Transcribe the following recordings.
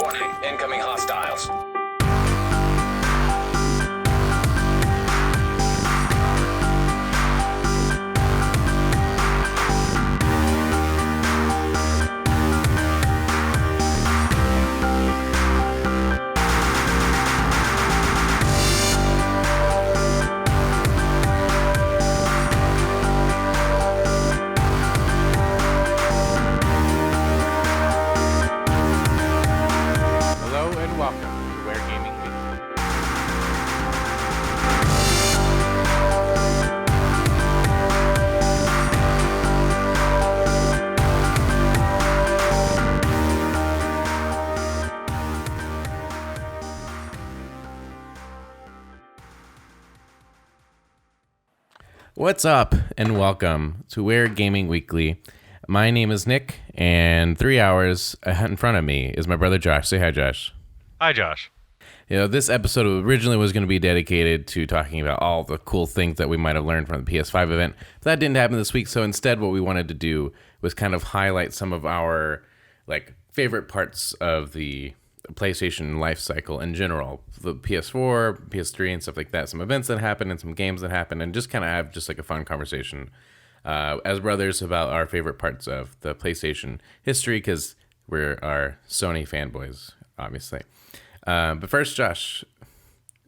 Warning, incoming hostiles. What's up, and welcome to Ware Gaming Weekly. My name is Nick, and 3 hours in front of me is my brother Josh. Say hi, Josh. Hi, Josh. You know, this episode originally was going to be dedicated to talking about all the cool things that we might have learned from the PS5 event, but that didn't happen this week, so instead what we wanted to do was kind of highlight some of our favorite parts of the PlayStation life cycle in general, the PS4, PS3, and stuff like that. Some events that happened and some games that happened, and just kind of have just like a fun conversation as brothers about our favorite parts of the PlayStation history, because we're our Sony fanboys, obviously. But first, Josh,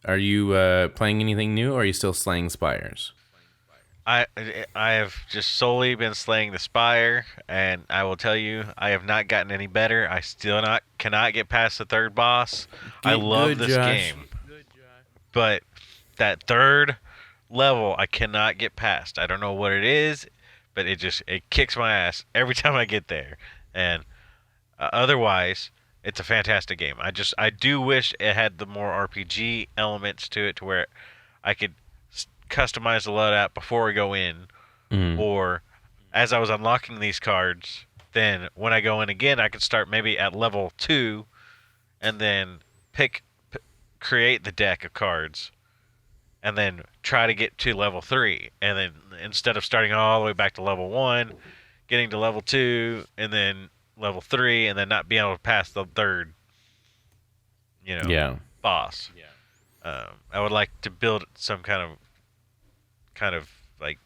are you playing anything new, or are you still slaying spires? I have just solely been slaying the Spire, and I will tell you, I have not gotten any better. I still cannot get past the third boss. I love this game, but that third level I cannot get past. I don't know what it is, but it kicks my ass every time I get there. And otherwise, it's a fantastic game. I do wish it had the more RPG elements to it, to where I could customize the loadout before we go in, or as I was unlocking these cards, then when I go in again, I could start maybe at level 2 and then create the deck of cards and then try to get to level 3, and then instead of starting all the way back to level 1, getting to level 2 and then level 3, and then not being able to pass the third boss. I would like to build some kind of like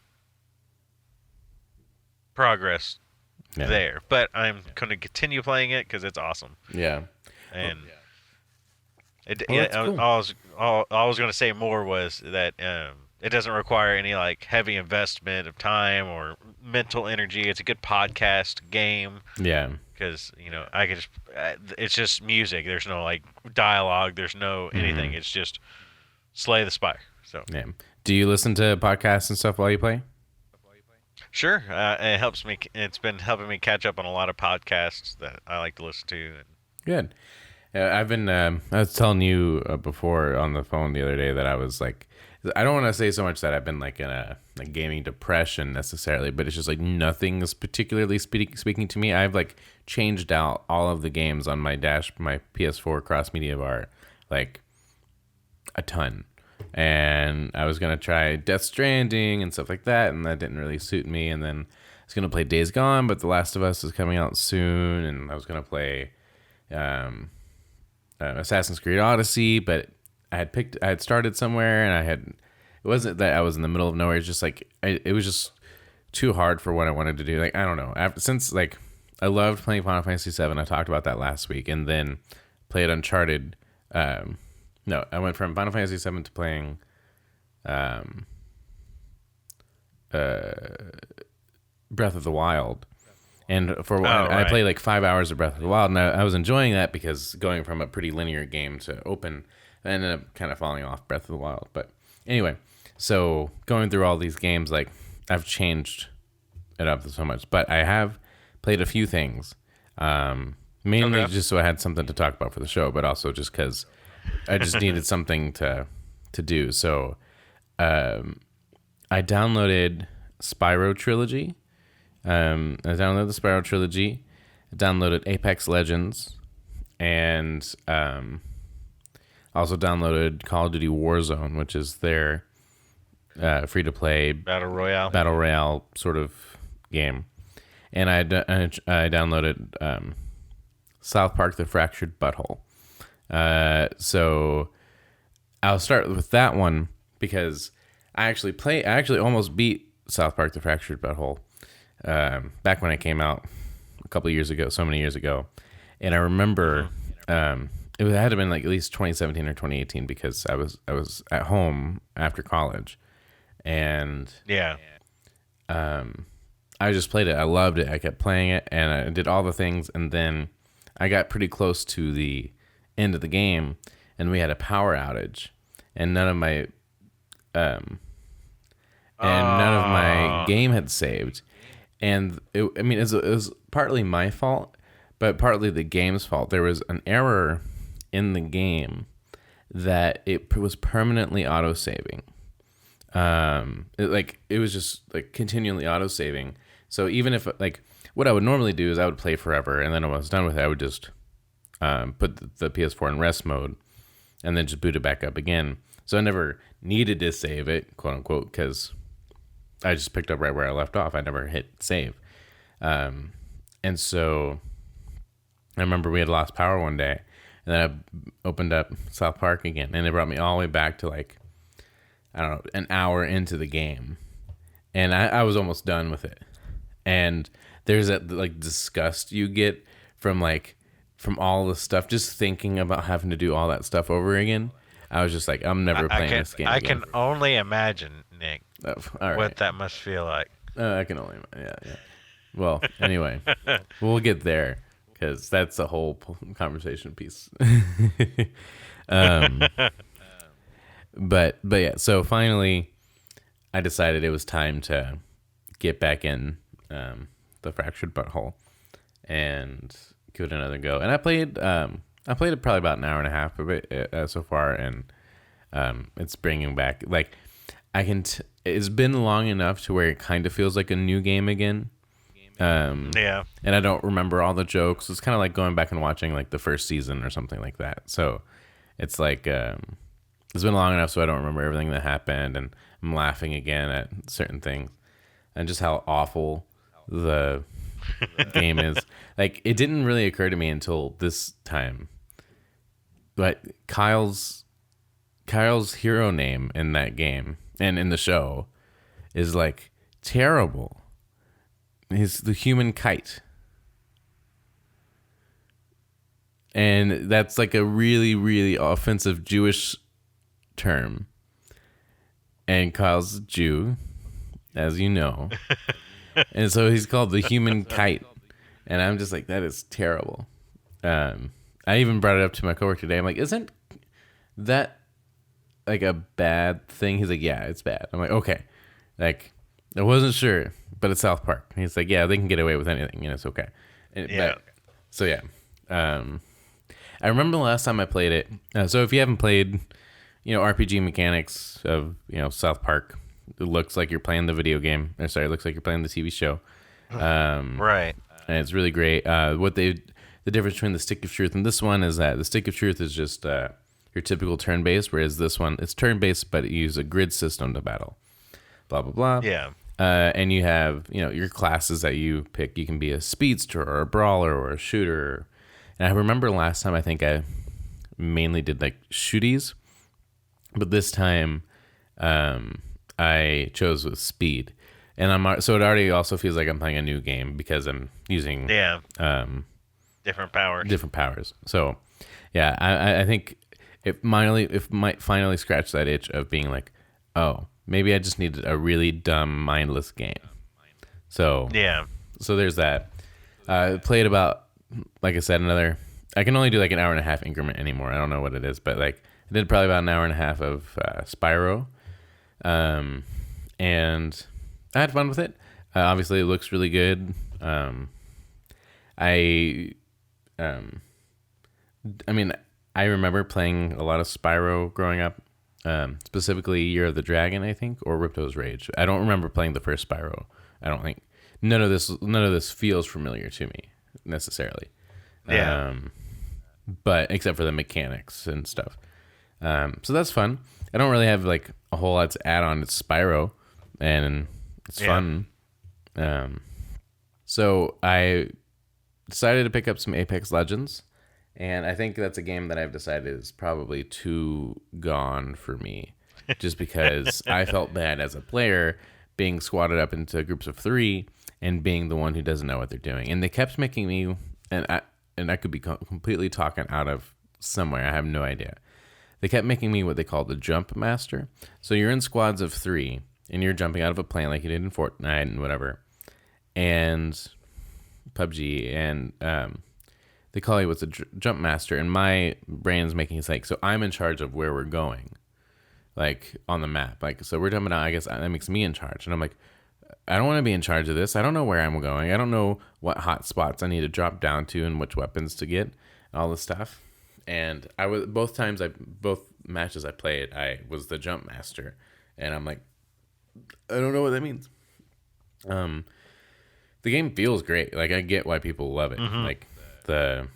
progress there, but I'm going to continue playing it because it's awesome. And cool. all I was going to say more was that it doesn't require any heavy investment of time or mental energy. It's a good podcast game. Because I could it's just music. There's no dialogue. There's no anything. It's just slay the spire. So Do you listen to podcasts and stuff while you play? Sure. It helps me. It's been helping me catch up on a lot of podcasts that I like to listen to. Good. I've been. I was telling you before on the phone the other day that I was I don't want to say so much that I've been in a gaming depression necessarily, but it's just nothing is particularly speaking to me. I've changed out all of the games on my PS4 cross media bar a ton. And I was going to try Death Stranding and stuff like that, and that didn't really suit me. And then I was going to play Days Gone, but The Last of Us is coming out soon, and I was going to play Assassin's Creed Odyssey, but I had started somewhere, and it wasn't that I was in the middle of nowhere. It's just it was just too hard for what I wanted to do. I don't know. Since I loved playing Final Fantasy VII, I talked about that last week, and then played Uncharted. No, I went from Final Fantasy VII to playing Breath of the Wild. And for a while, I played 5 hours of Breath of the Wild, and I was enjoying that because going from a pretty linear game to open, I ended up kind of falling off Breath of the Wild. But anyway, so going through all these games, I've changed it up so much. But I have played a few things, mainly just so I had something to talk about for the show, but also just because I just needed something to do. So I downloaded Spyro Trilogy. I downloaded the Spyro Trilogy. I downloaded Apex Legends. And also downloaded Call of Duty Warzone, which is their free-to-play Battle Royale sort of game. And I downloaded South Park: The Fractured Butthole. So I'll start with that one because I actually almost beat South Park: The Fractured Butthole back when it came out a couple of years ago, so many years ago. And I remember it had to have been like at least 2017 or 2018 because I was at home after college, and I just played it. I loved it. I kept playing it, and I did all the things, and then I got pretty close to the end of the game, and we had a power outage, and none of my game had saved, and it was partly my fault, but partly the game's fault. There was an error in the game that it was permanently auto saving. It was just like continually auto saving. So even if like what I would normally do is I would play forever, and then when I was done with it, I would just put the PS4 in rest mode, and then just boot it back up again. So I never needed to save it, quote unquote, because I just picked up right where I left off. I never hit save. And so I remember we had lost power one day, and then I opened up South Park again, and it brought me all the way back to like, I don't know, an hour into the game. And I was almost done with it. And there's that like disgust you get from all the stuff, just thinking about having to do all that stuff over again. I was just like, I'm never playing this game I again. can only imagine, Nick, all right. what that must feel like. I can only, yeah. Well, anyway, we'll get there because that's a whole conversation piece. But yeah, so finally, I decided it was time to get back in the Fractured Butthole and give it another go. And I played it probably about an hour and a half of it so far, and it's bringing back like it's been long enough to where it kind of feels like a new game again. And I don't remember all the jokes. It's kind of like going back and watching like the first season or something like that. So it's like it's been long enough so I don't remember everything that happened, and I'm laughing again at certain things and just how awful the game is. Like, it didn't really occur to me until this time, but Kyle's hero name in that game and in the show is like terrible. He's the human kite. And that's like a really, really offensive Jewish term. And Kyle's a Jew, as you know. And so he's called the human kite. And I'm just like, that is terrible. I even brought it up to my coworker today. I'm like, isn't that like a bad thing? He's like, yeah, it's bad. I'm like, okay. Like, I wasn't sure, but it's South Park. And he's like, yeah, they can get away with anything, and it's okay. I remember the last time I played it. So if you haven't played, RPG mechanics of, South Park, it looks like you're playing the video game. It looks like you're playing the TV show. Right. And it's really great. The difference between the Stick of Truth and this one is that the Stick of Truth is just your typical turn-based, whereas this one, it's turn-based, but you use a grid system to battle. Blah, blah, blah. Yeah. And you have, your classes that you pick. You can be a speedster or a brawler or a shooter. And I remember last time I think I mainly did like shooties, but this time I chose with speed. And so it already also feels like I'm playing a new game because I'm using different powers. So yeah, I think it might finally scratch that itch of being like, oh, maybe I just needed a really dumb, mindless game. So there's that. Played about, like I said, I can only do like an hour and a half increment anymore. I don't know what it is, but like I did probably about an hour and a half of Spyro. And I had fun with it. Obviously it looks really good. I remember playing a lot of Spyro growing up. Specifically Year of the Dragon, I think, or Ripto's Rage. I don't remember playing the first Spyro. I don't think none of this feels familiar to me necessarily. Yeah. But except for the mechanics and stuff. So that's fun. I don't really have like a whole lot to add on to Spyro, and it's fun. So I decided to pick up some Apex Legends, And I think that's a game that I've decided is probably too gone for me, just because I felt bad as a player being squatted up into groups of 3 and being the one who doesn't know what they're doing. And they kept making me, and I could be completely talking out of somewhere. I have no idea. They kept making me what they call the jump master. So you're in squads of 3 and you're jumping out of a plane like you did in Fortnite and whatever, and PUBG, and they call you what's a jump master. And my brain's making it like, so I'm in charge of where we're going, like on the map. Like, so we're jumping out. I guess that makes me in charge. And I'm like, I don't want to be in charge of this. I don't know where I'm going. I don't know what hot spots I need to drop down to and which weapons to get, and all this stuff. And I was both matches I played, I was the jump master, and I'm like, I don't know what that means. The game feels great. Like, I get why people love it. Mm-hmm. Like the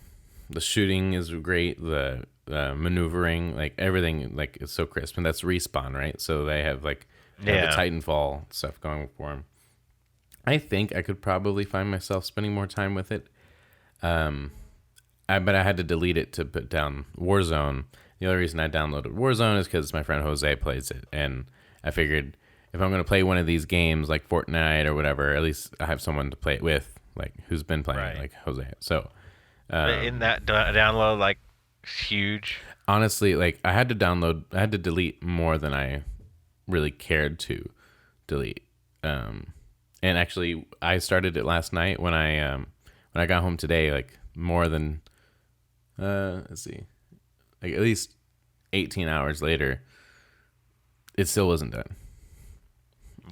shooting is great. The maneuvering, like everything, like it's so crisp. And that's Respawn, right? So they have like the Titanfall stuff going for them. I think I could probably find myself spending more time with it. But I had to delete it to put down Warzone. The only reason I downloaded Warzone is because my friend Jose plays it, and I figured if I'm going to play one of these games like Fortnite or whatever, at least I have someone to play it with, like who's been playing it, like Jose. So, in that download, like huge. Honestly, like I had to delete more than I really cared to delete. And actually, I started it last night when I got home today, like more than. Let's see, like at least 18 hours later, it still wasn't done.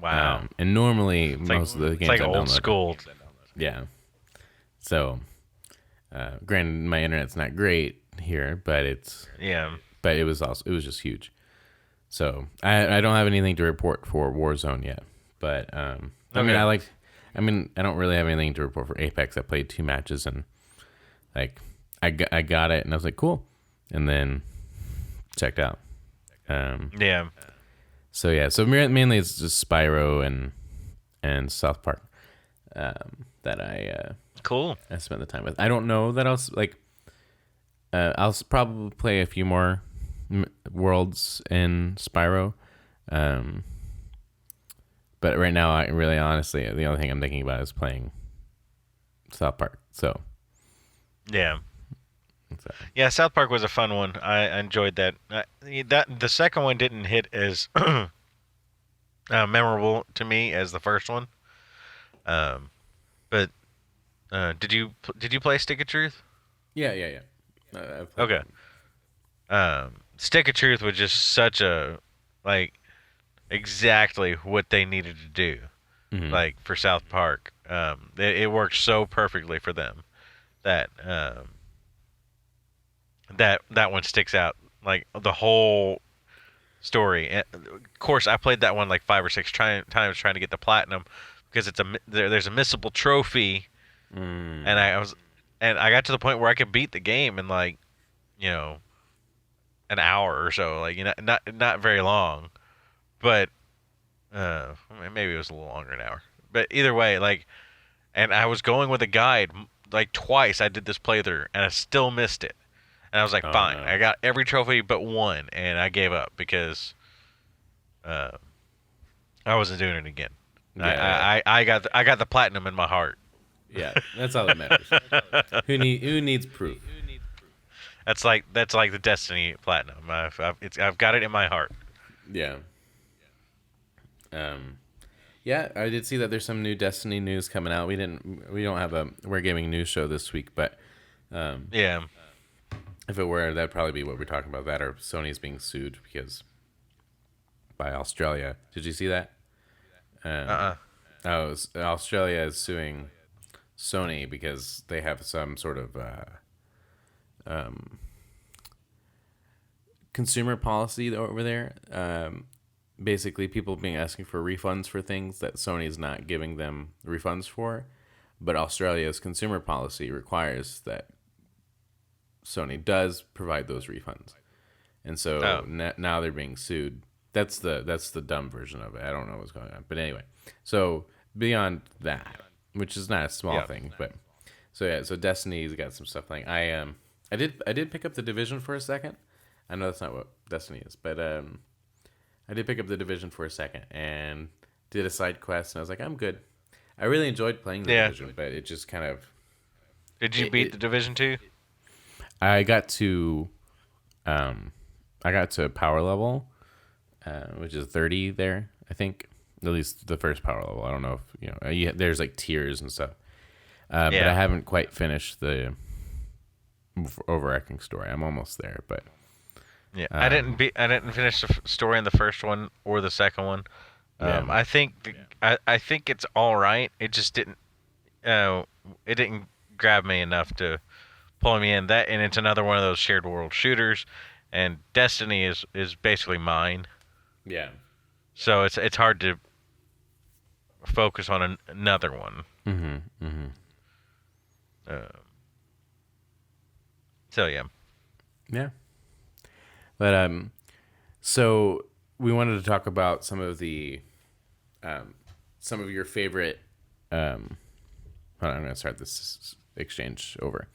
Wow. And normally most of the games it's like I old school. Yeah. So, granted, my internet's not great here, but but it was just huge. So I don't have anything to report for Warzone yet, but I don't really have anything to report for Apex. I played 2 matches and like. I got it, and I was like, cool. And then checked out. So mainly it's just Spyro and South Park that I spent the time with. I don't know that I'll probably play a few more worlds in Spyro. But right now, honestly, the only thing I'm thinking about is playing South Park. So. Yeah. Yeah, South Park was a fun one. I enjoyed that. The second one didn't hit as memorable to me as the first one. But did you play Stick of Truth? Yeah. Okay. Stick of Truth was just such a exactly what they needed to do, like for South Park. It worked so perfectly for them that. That one sticks out, like the whole story. And of course, I played that one like 5 or 6 times trying to get the platinum because there's a missable trophy, and I got to the point where I could beat the game in like, an hour or so, like not very long, but maybe it was a little longer than an hour. But either way, like, and I was going with a guide like twice. I did this playthrough and I still missed it. And I was like, fine. No. I got every trophy but one, and I gave up because I wasn't doing it again. Yeah. I got the platinum in my heart. Yeah, that's all that matters. Who needs proof? That's like the Destiny platinum. I've got it in my heart. Yeah. Yeah, I did see that there's some new Destiny news coming out. We don't have a We're Gaming news show this week, but yeah. If it were, that'd probably be what we're talking about. That or Sony's being sued by Australia. Did you see that? Australia is suing Sony because they have some sort of consumer policy over there. Basically, people being asking for refunds for things that Sony's not giving them refunds for, but Australia's consumer policy requires that Sony does provide those refunds, and so now they're being sued. That's the dumb version of it. I don't know what's going on, but anyway. So beyond that, which is not a small thing, but so Destiny's got some stuff playing. I did pick up the Division for a second. I know that's not what Destiny is, but I did pick up the Division for a second and did a side quest, and I was like, I'm good. I really enjoyed playing the Division, but it just kind of. Did you beat the Division 2? I got to, power level, which is 30 there. I think at least the first power level. I don't know if there's like tiers and stuff, but I haven't quite finished the overarching story. I'm almost there, but yeah, I didn't finish the story in the first one or the second one. I think I think it's all right. It just didn't it didn't grab me enough to pull me in. That, and it's another one of those shared world shooters, and Destiny is basically mine. Yeah. So it's hard to focus on another one. Mm-hmm. Mm-hmm. So yeah. Yeah. But so we wanted to talk about some of your favorite. Hold on, I'm gonna start this exchange over.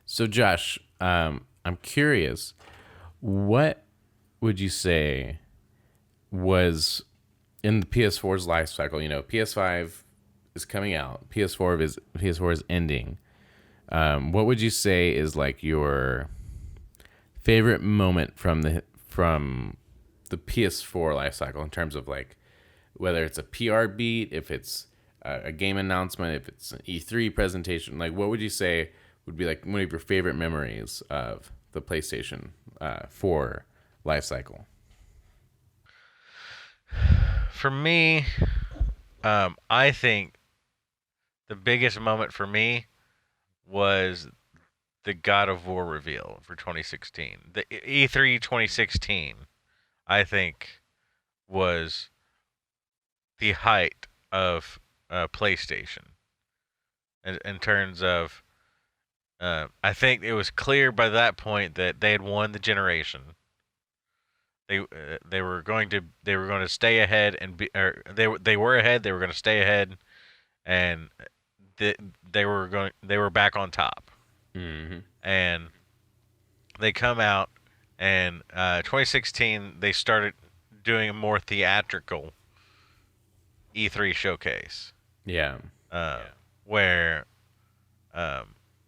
So Josh, I'm curious, what would you say was in the PS4's life cycle? PS5 is coming out. PS4 is ending. What would you say is like your favorite moment from the PS4 life cycle in terms of like whether it's a PR beat, if it's a game announcement, if it's an E3 presentation? Like, what would you say would be like one of your favorite memories of the PlayStation 4 life cycle? For me, I think the biggest moment for me was the God of War reveal for 2016. The E3 2016, I think, was the height of PlayStation in terms of. I think it was clear by that point that they had won the generation. They were going to stay ahead and they were ahead. They were going to stay ahead, and they were back on top. Mm-hmm. And they come out, and 2016 they started doing a more theatrical E3 showcase. Yeah. Where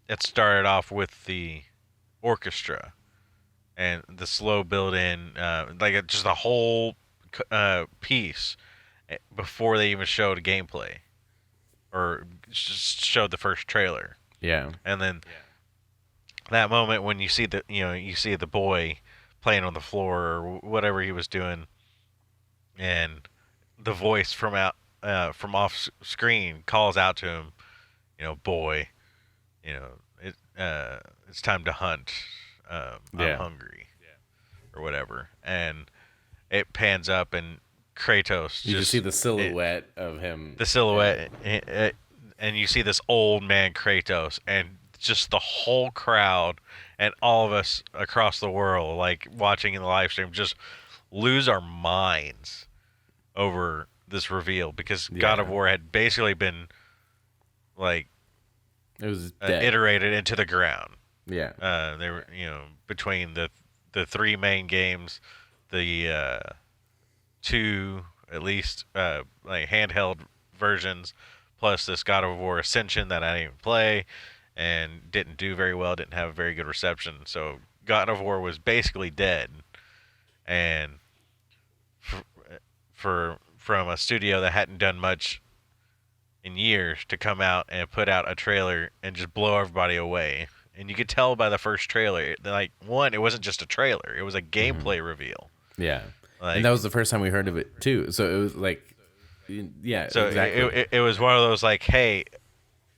it started off with the orchestra and the slow build in, just a whole piece before they even showed gameplay or just showed the first trailer. Yeah. And then that moment when you see the boy playing on the floor or whatever he was doing, and the voice from off screen calls out to him, boy, it's time to hunt. I'm hungry, or whatever, and it pans up and Kratos. You just see the silhouette of him. The silhouette, and you see this old man Kratos, and just the whole crowd and all of us across the world, like watching in the live stream, just lose our minds over this reveal because God of War had basically been like it was iterated into the ground. Yeah. They were, between the three main games, the two at least like handheld versions, plus this God of War Ascension that I didn't even play and didn't do very well, didn't have a very good reception. So God of War was basically dead, and from a studio that hadn't done much in years to come out and put out a trailer and just blow everybody away. And you could tell by the first trailer, like, one, it wasn't just a trailer, it was a gameplay reveal. Yeah. And that was the first time we heard of it too. So it was like, yeah. So exactly. it was one of those like, hey,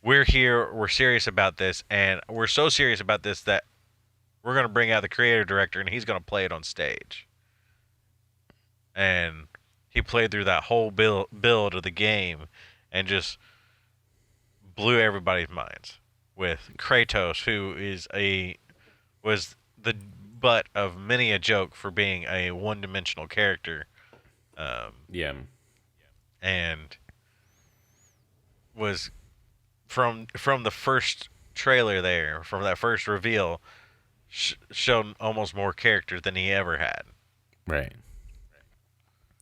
we're here, we're serious about this, and we're so serious about this that we're going to bring out the creative director and he's going to play it on stage. And he played through that whole build of the game and just blew everybody's minds with Kratos, who was the butt of many a joke for being a one-dimensional character. Yeah. And was from the first trailer there, from that first reveal, shown almost more character than he ever had. Right.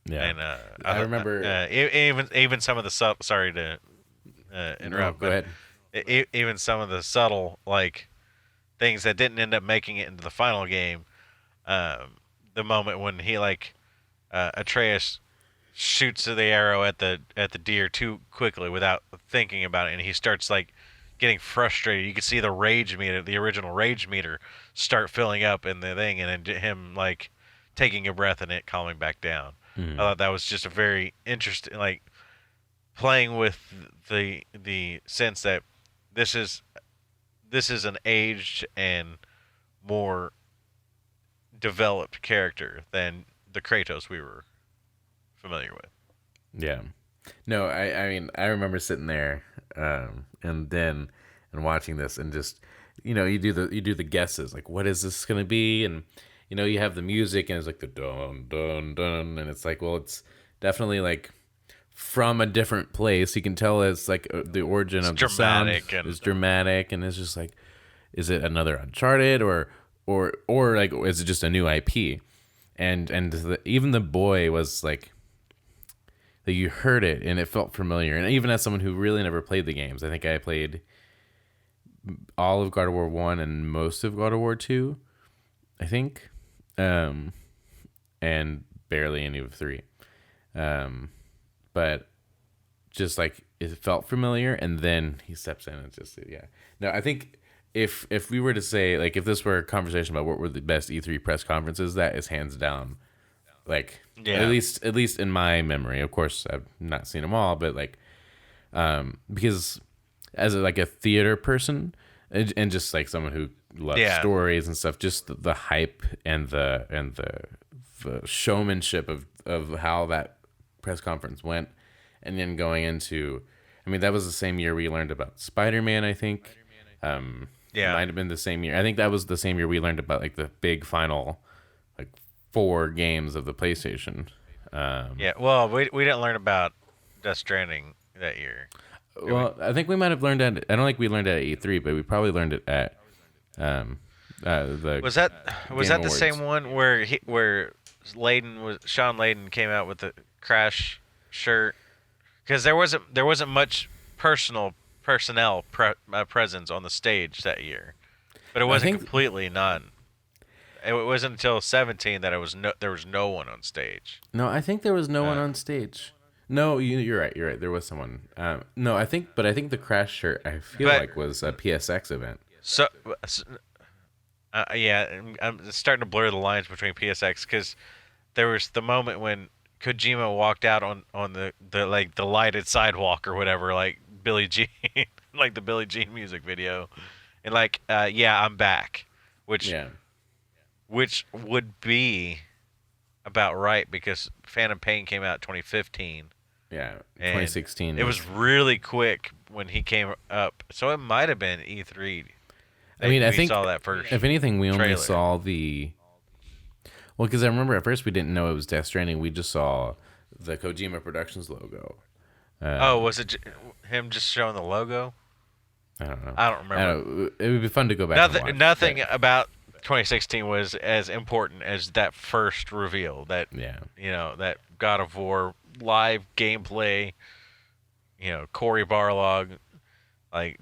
Yeah. And I remember even some of the sorry to interrupt, go ahead. Even some of the subtle things that didn't end up making it into the final game. The moment when he Atreus shoots the arrow at the deer too quickly without thinking about it, and he starts getting frustrated. You can see the rage meter, the original rage meter, start filling up in the thing, and then him taking a breath and it calming back down. I thought that was just a very interesting, playing with the sense that this is an aged and more developed character than the Kratos we were familiar with. Yeah. No, I mean, I remember sitting there and watching this, and just, you do the guesses, what is this going to be? And you have the music, and it's the dun dun dun, and it's well, it's definitely from a different place. You can tell it's the origin of the sound is dramatic, and it's just is it another Uncharted or is it just a new IP? And even the boy was that you heard it and it felt familiar. And even as someone who really never played the games, I think I played all of God of War 1 and most of God of War 2, I think, and barely any of 3. But just it felt familiar, and then he steps in and just, yeah. No, I think if we were to say, if this were a conversation about what were the best E3 press conferences, that is hands down, at least in my memory. Of course, I've not seen them all, but because as a theater person and just someone who loves stories and stuff, just the hype and the showmanship of how that press conference went, and then going into, I mean, that was the same year we learned about Spider-Man, I think. Might have been the same year. I think that was the same year we learned about the big final 4 games of the PlayStation. Well, we didn't learn about Death Stranding that year. Well, I think we might have learned at, I don't think we learned it at E3, but we probably learned it at the Was that Game the Awards. same one where Sean Layden came out with the Crash shirt? Because there wasn't much personnel presence on the stage that year, but it wasn't completely none. It wasn't until 17 that there was no one on stage. No, I think there was no one on stage. No, you're right. There was someone. No, I think the Crash shirt, I feel was a PSX event. So I'm starting to blur the lines between PSX, because there was the moment when Kojima walked out on the lighted sidewalk or whatever, Billie Jean, the Billie Jean music video, and I'm back, which would be about right, because Phantom Pain came out 2015. Yeah, 2016. It was really quick when he came up, so it might have been E3. I mean, I think saw that first. If anything, we only trailer. saw the. Well, because I remember at first we didn't know it was Death Stranding. We just saw the Kojima Productions logo. Was it him just showing the logo? I don't know. I don't remember. It would be fun to go back. Nothing about 2016 was as important as that first reveal. That that God of War live gameplay. Cory Barlog, here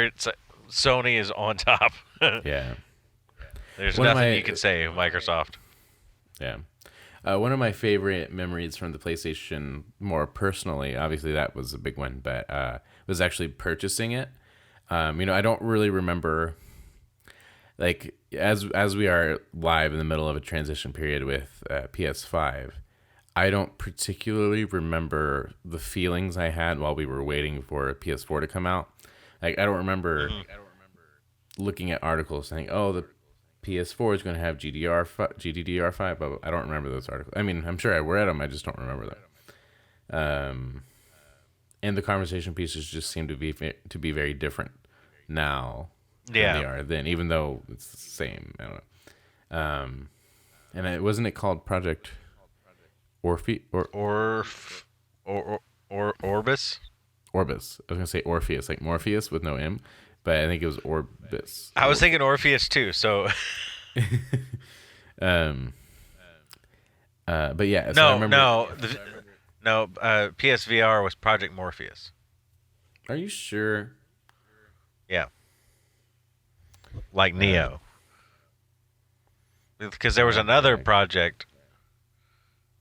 it's Sony is on top. Yeah. There's nothing you can say, Microsoft. Yeah. One of my favorite memories from the PlayStation, more personally, obviously that was a big one, but was actually purchasing it. I don't really remember, as we are live in the middle of a transition period with PS5, I don't particularly remember the feelings I had while we were waiting for PS4 to come out. I don't remember looking at articles saying, "Oh, the PS4 is going to have GDDR5." But I don't remember those articles. I mean, I'm sure I read them. I just don't remember them. And the conversation pieces just seem to be very different now than they are then, even though it's the same. I don't know. And wasn't it called Project Orpheus or Orbis? Orbis. I was gonna say Orpheus, like Morpheus with no M, but I think it was Orbis. I was thinking Orpheus too. So um. But yeah. So I no, remember, no. PSVR was Project Morpheus. Are you sure? Yeah. Like Neo. Because there was another project,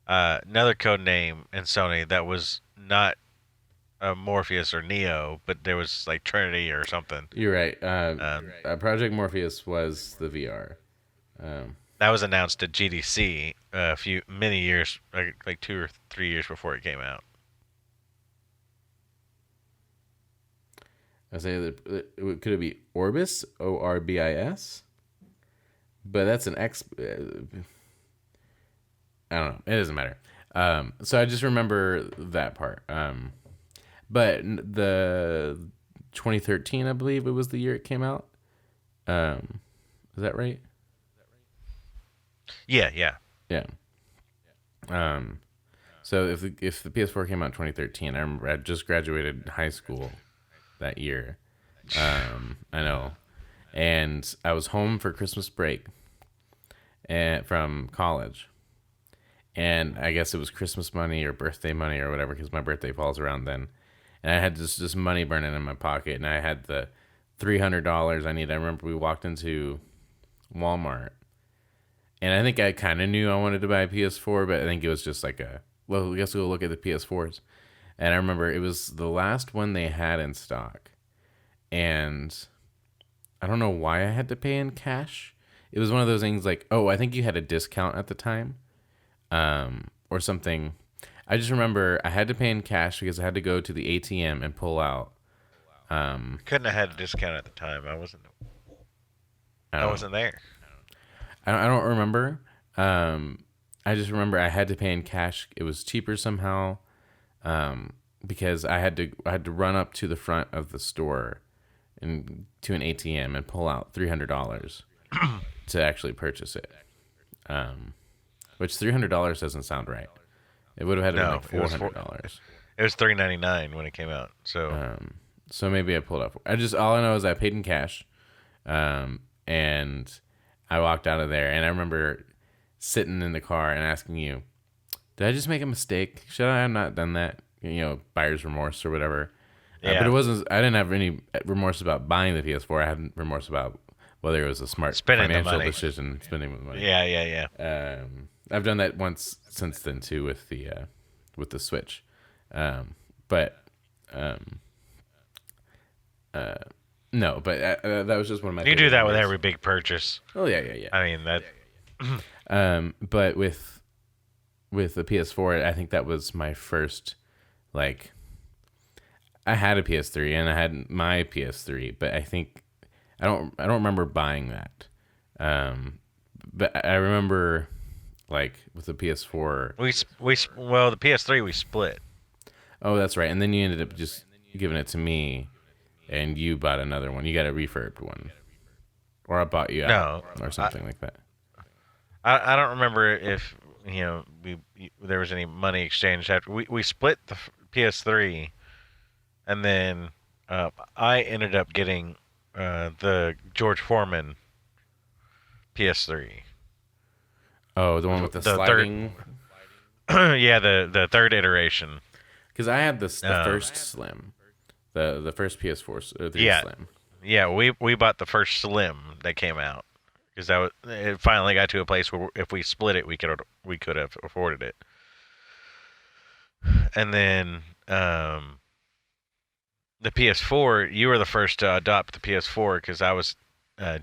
another code name in Sony that was not Morpheus or Neo, but there was like Trinity or something. You're right. Project Morpheus was the VR. That was announced at GDC many years, like 2 or 3 years before it came out. I say that could it be Orbis? Orbis? But that's an X. I don't know. It doesn't matter. So I just remember that part. But the 2013, I believe it was the year it came out. Is that right? Yeah. Yeah. So if the PS4 came out in 2013, I remember I just graduated high school that year. I know. And I was home for Christmas break from college. And I guess it was Christmas money or birthday money or whatever, because my birthday falls around then. And I had this money burning in my pocket, and I had the $300 I needed. I remember we walked into Walmart, and I think I kind of knew I wanted to buy a PS4, but I think it was just like I guess we'll look at the PS4s. And I remember it was the last one they had in stock. And I don't know why I had to pay in cash. It was one of those things like, I think you had a discount at the time, or something. I just remember I had to pay in cash because I had to go to the ATM and pull out. Couldn't have had a discount at the time. I wasn't there. I don't remember. I just remember I had to pay in cash. It was cheaper somehow, because I had to run up to the front of the store and to an ATM and pull out $300 to actually purchase it. Which $300 doesn't sound right. It would have had to be like $400. It was $3.99 when it came out. So so maybe I pulled up. All I know is I paid in cash, and I walked out of there, and I remember sitting in the car and asking you, "Did I just make a mistake? Should I have not done that?" Buyer's remorse or whatever. Yeah. But it wasn't. I didn't have any remorse about buying the PS4. I had remorse about whether it was a smart financial decision, spending the money. Yeah. I've done that once since then too with the Switch, but no, but that was just one of my. You do that with every big purchase. Oh yeah. I mean that. But with the PS4, I think that was my first, like, I had a PS3 and I had my PS3, but I think I don't remember buying that. But I remember, like, with the PS4, the PS3 we split. Oh, that's right. And then you ended up just giving it to me, and you bought another one. You got a refurbed one, or I bought you out, or something like that. I don't remember if there was any money exchanged after we split the PS3, and then I ended up getting the George Foreman PS3. Oh, the one with the sliding. Yeah, the third iteration. Because I had the first Slim, the first PS4 Slim. Yeah, we bought the first Slim that came out, because it finally got to a place where if we split it, we could have afforded it. And then the PS4, you were the first to adopt the PS4 because I was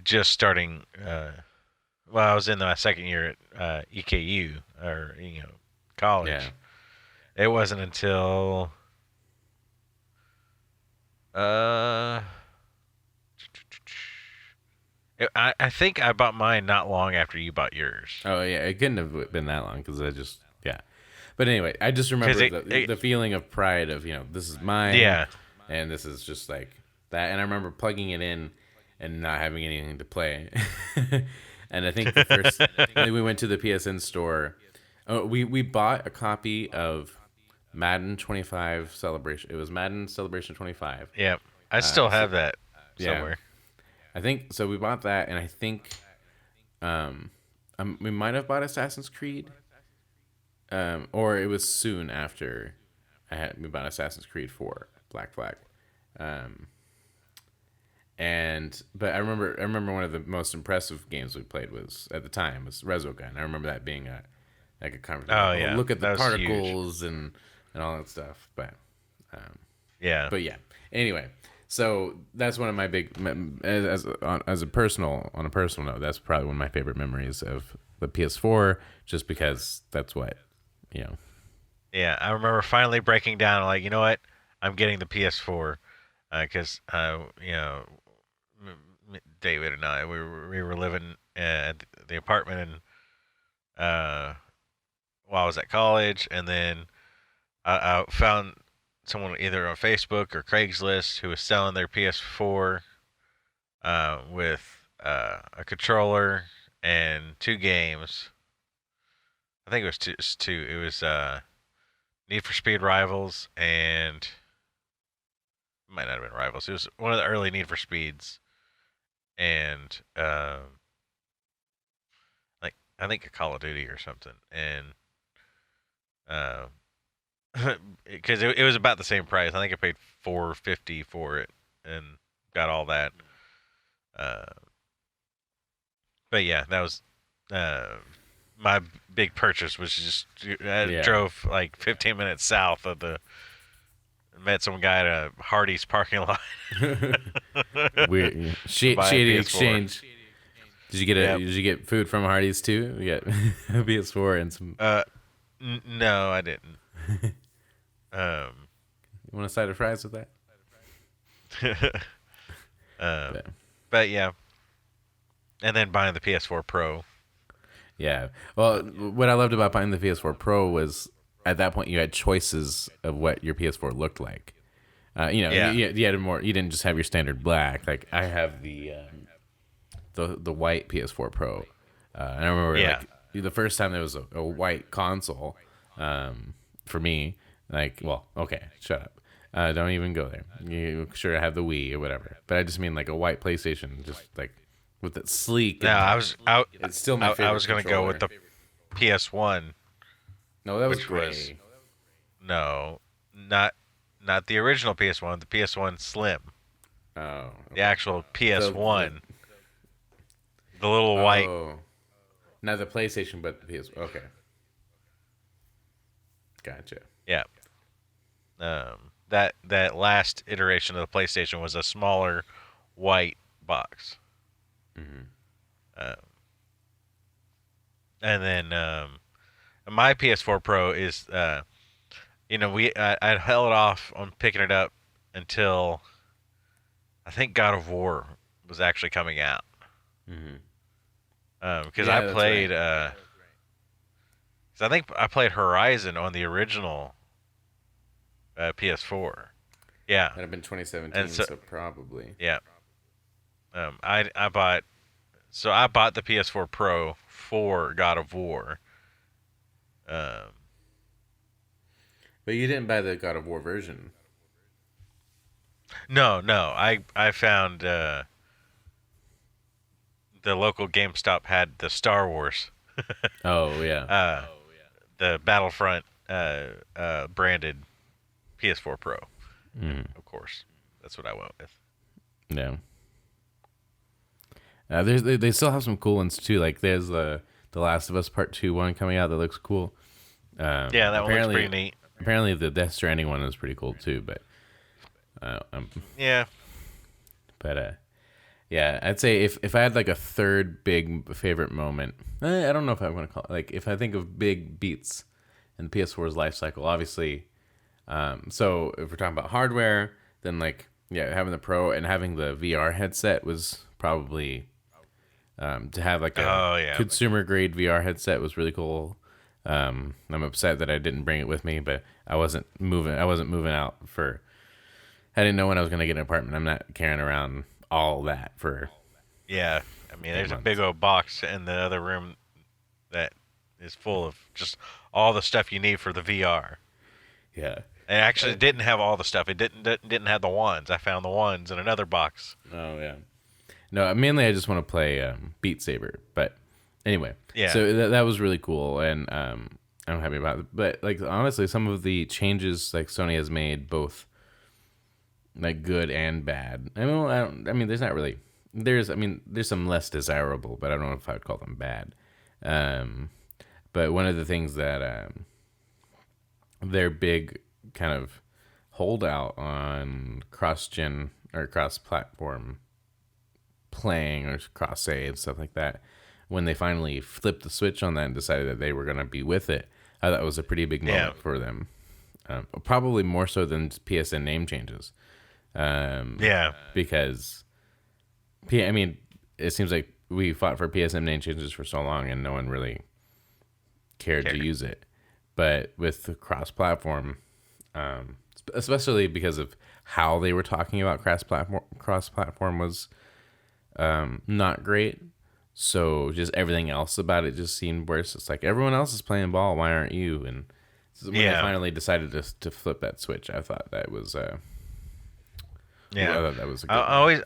just starting. I was in my second year at EKU, or college. Yeah. It wasn't until I think I bought mine not long after you bought yours. Oh yeah, it couldn't have been that long because But anyway, I just remember the feeling of pride of this is mine. Yeah. And this is just like that. And I remember plugging it in and not having anything to play. And I think the first we went to the PSN store. We bought a copy of Madden 25 celebration. It was Madden Celebration 25. Yeah, I still have that somewhere. I think so. We bought that, and I think we might have bought Assassin's Creed, or it was soon after we bought Assassin's Creed 4 Black Flag. But I remember one of the most impressive games we played was at the time was Resogun. I remember that being a conversation. Oh yeah, look at the that was particles and all that stuff. But yeah. But yeah. Anyway, so that's one of my big as a personal note. That's probably one of my favorite memories of the PS4, just because that's what you know. Yeah, I remember finally breaking down. Like, you know what? I'm getting the PS4 because you know, David and I we were living at the apartment while I was at college, and then I found someone either on Facebook or Craigslist who was selling their PS4 with a controller and 2 games. I think it was two. It was Need for Speed Rivals and it might not have been Rivals. It was one of the early Need for Speeds, and like I think a Call of Duty or something, and because it was about the same price. I think I paid $450 for it and got all that. But yeah, that was my big purchase. Was just I drove like 15 minutes south of met some guy at a Hardee's parking lot. Weird, shady exchange. Did you get Did you get food from Hardee's too? You got a PS4 and some. No, I didn't. You want a side of fries with that? But yeah, and then buying the PS4 Pro. Yeah. Well, what I loved about buying the PS4 Pro was at that point you had choices of what your PS4 looked like. You had more. You didn't just have your standard black. Like I have the white PS4 Pro. And I remember like the first time there was a white console for me. Like, well, okay, shut up. Don't even go there. You sure have the Wii or whatever, but I just mean like a white PlayStation, just like with it sleek. No, I was out. It's still my favorite. I was gonna go with the PS1. No, that was gray. No, not the original PS1. The PS1 Slim. Oh. Okay. The actual PS1. The little white. Not the PlayStation, but the PS. Okay. Gotcha. Yeah. That last iteration of the PlayStation was a smaller white box. Mm-hmm. And then my PS4 Pro is I held off on picking it up until I think God of War was actually coming out. Mm-hmm. Because I played right. I think I played Horizon on the original PS4. Yeah. That'd have been 2017, so probably. Yeah. I bought the PS4 Pro for God of War. But you didn't buy the God of War version. No. I found the local GameStop had the Star Wars. Oh yeah. The Battlefront branded PS4 Pro. Of course, that's what I went with. Yeah. They still have some cool ones too. Like there's the Last of Us Part 2 one coming out that looks cool. Yeah, that one looks pretty neat. Apparently the Death Stranding one is pretty cool too. But yeah. But yeah, I'd say if I had like a third big favorite moment, I don't know if I want to call it, like if I think of big beats in PS4's life cycle, obviously. So if we're talking about hardware, then like having the Pro and having the VR headset was probably to have like a consumer grade VR headset was really cool. I'm upset that I didn't bring it with me, but I wasn't moving out for. I didn't know when I was gonna get an apartment. I'm not carrying around all that for. Yeah, I mean, there's a big old box in the other room that is full of just all the stuff you need for the VR. Yeah. It actually didn't have all the stuff. It didn't have the wands. I found the wands in another box. Oh yeah. No, mainly I just want to play Beat Saber. But anyway, Yeah. so that was really cool, and I'm happy about it. But like honestly, some of the changes like Sony has made, both like good and bad. I mean, there's not really. There's some less desirable, but I don't know if I would call them bad. Um, but one of the things that their big kind of holdout on cross-gen or cross-platform playing or cross save stuff like that, when they finally flipped the switch on that and decided that they were going to be with it, I thought it was a pretty big moment for them. Probably more so than PSN name changes. Because it seems like we fought for PSN name changes for so long and no one really cared to use it. But with the cross-platform, especially because of how they were talking about cross-platform was not great. So just everything else about it just seemed worse. It's like everyone else is playing ball, why aren't you? And when they finally decided to flip that switch, I thought that was I thought that was a good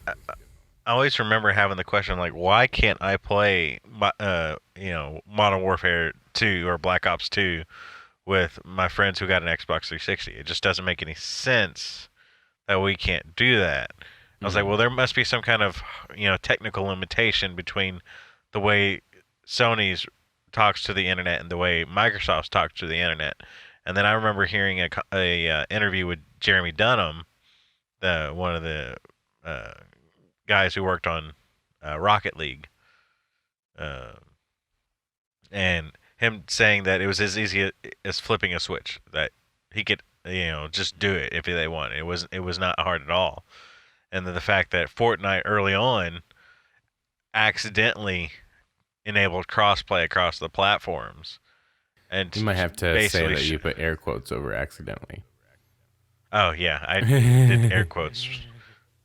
I always remember having the question like, why can't I play Modern Warfare 2 or Black Ops 2 with my friends who got an Xbox 360? It just doesn't make any sense that we can't do that. I was like, well, there must be some kind of technical limitation between the way Sony's talks to the internet and the way Microsoft's talks to the internet. And then I remember hearing a interview with Jeremy Dunham, one of the guys who worked on Rocket League, and him saying that it was as easy as flipping a switch, that he could just do it if they want. It was not hard at all. And then the fact that Fortnite early on accidentally enabled crossplay across the platforms, and You might have to say that you put air quotes over accidentally. Oh yeah, I did air quotes.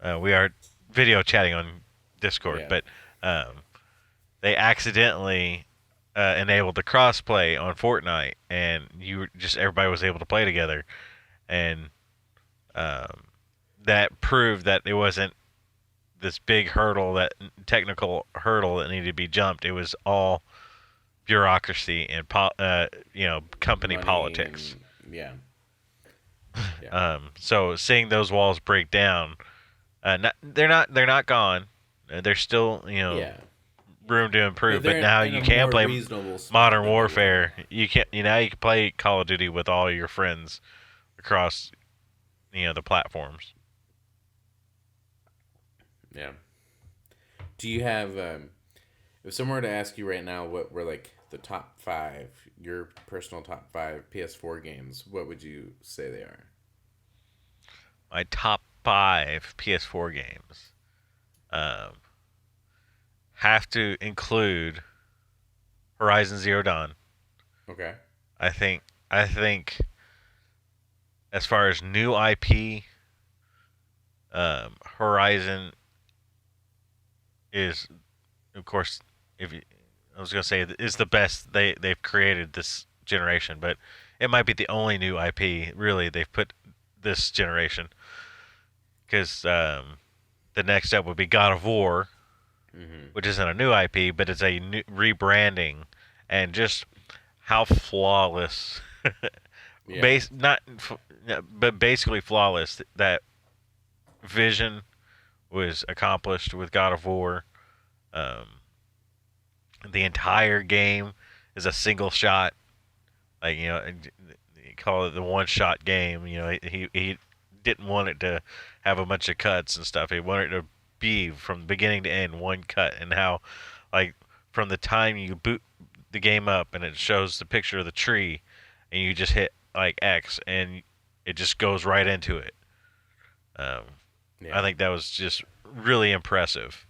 We are video chatting on Discord, but they accidentally enabled the crossplay on Fortnite, and everybody was able to play together, and that proved that it wasn't this big technical hurdle that needed to be jumped. It was all bureaucracy and company Money politics. And, So seeing those walls break down, they're not gone. There's still room to improve. But now you can play Modern Warfare. You can play Call of Duty with all your friends across the platforms. Yeah. Do you have if someone were to ask you right now what were like the top 5, your personal top 5 PS4 games, what would you say they are? My top 5 PS4 games have to include Horizon Zero Dawn. Okay. I think as far as new IP, Horizon is, of course, I was gonna say is the best they've created this generation, but it might be the only new IP really they've put this generation. Because the next step would be God of War, which isn't a new IP, but it's a new rebranding, and just how flawless, but basically flawless that vision was accomplished with God of War. The entire game is a single shot, like you call it the one shot game. He didn't want it to have a bunch of cuts and stuff. He wanted it to be from beginning to end one cut, and how like from the time you boot the game up and it shows the picture of the tree and you just hit like X and it just goes right into it. I think that was just really impressive.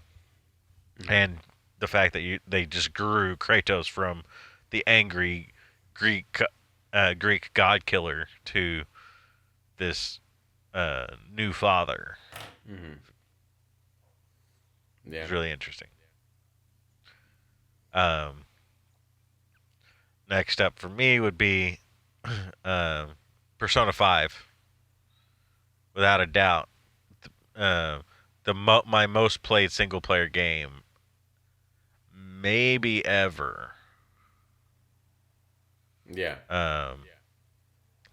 And the fact that they just grew Kratos from the angry Greek god killer to this new father. Yeah. It's really interesting. Next up for me would be Persona 5, without a doubt. My most played single player game, maybe ever. Yeah.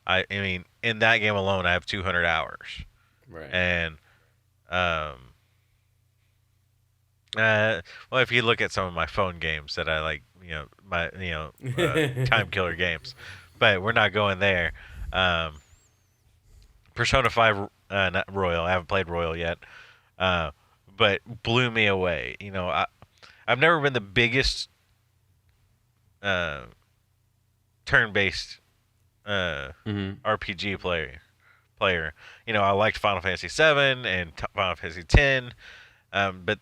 I mean, in that game alone, I have 200 hours, Right. and well, if you look at some of my phone games that I like, time killer games, but we're not going there. Persona 5, not Royal. I haven't played Royal yet, but blew me away. I've never been the biggest uh, turn-based RPG player. I liked Final Fantasy 7 and Final Fantasy 10, but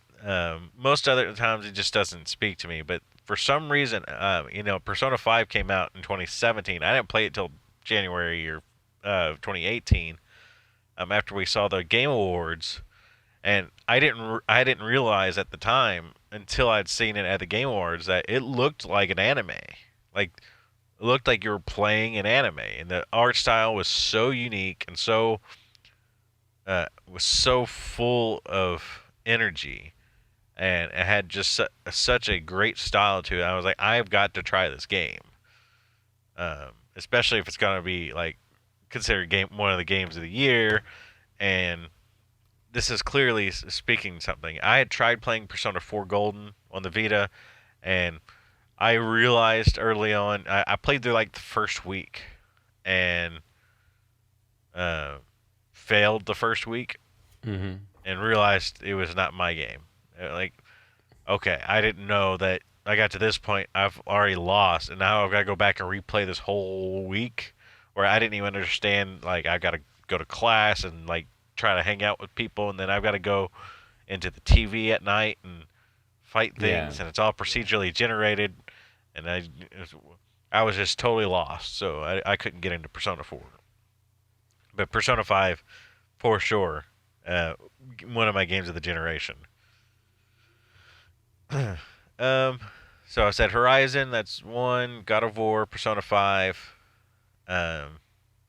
most other times it just doesn't speak to me. But for some reason, Persona 5 came out in 2017. I didn't play it till January or 2018. After we saw the Game Awards, and I didn't realize at the time until I'd seen it at the Game Awards that it looked like an anime. Like, it looked like you were playing an anime, and the art style was so unique and was so full of energy, and it had just such a great style to it. I was like, I've got to try this game, especially if it's gonna be like considered one of the games of the year, and this is clearly speaking something. I had tried playing Persona 4 Golden on the Vita, and I realized early on, I played through like the first week, and failed the first week, and realized it was not my game. Like, okay, I didn't know that I got to this point, I've already lost, and now I've got to go back and replay this whole week, where I didn't even understand, like, I've got to go to class and, like, try to hang out with people, and then I've got to go into the TV at night and fight things, and it's all procedurally generated, and I was just totally lost, so I couldn't get into Persona 4. But Persona 5, for sure, one of my games of the generation. So I said Horizon, that's one. God of War, Persona 5.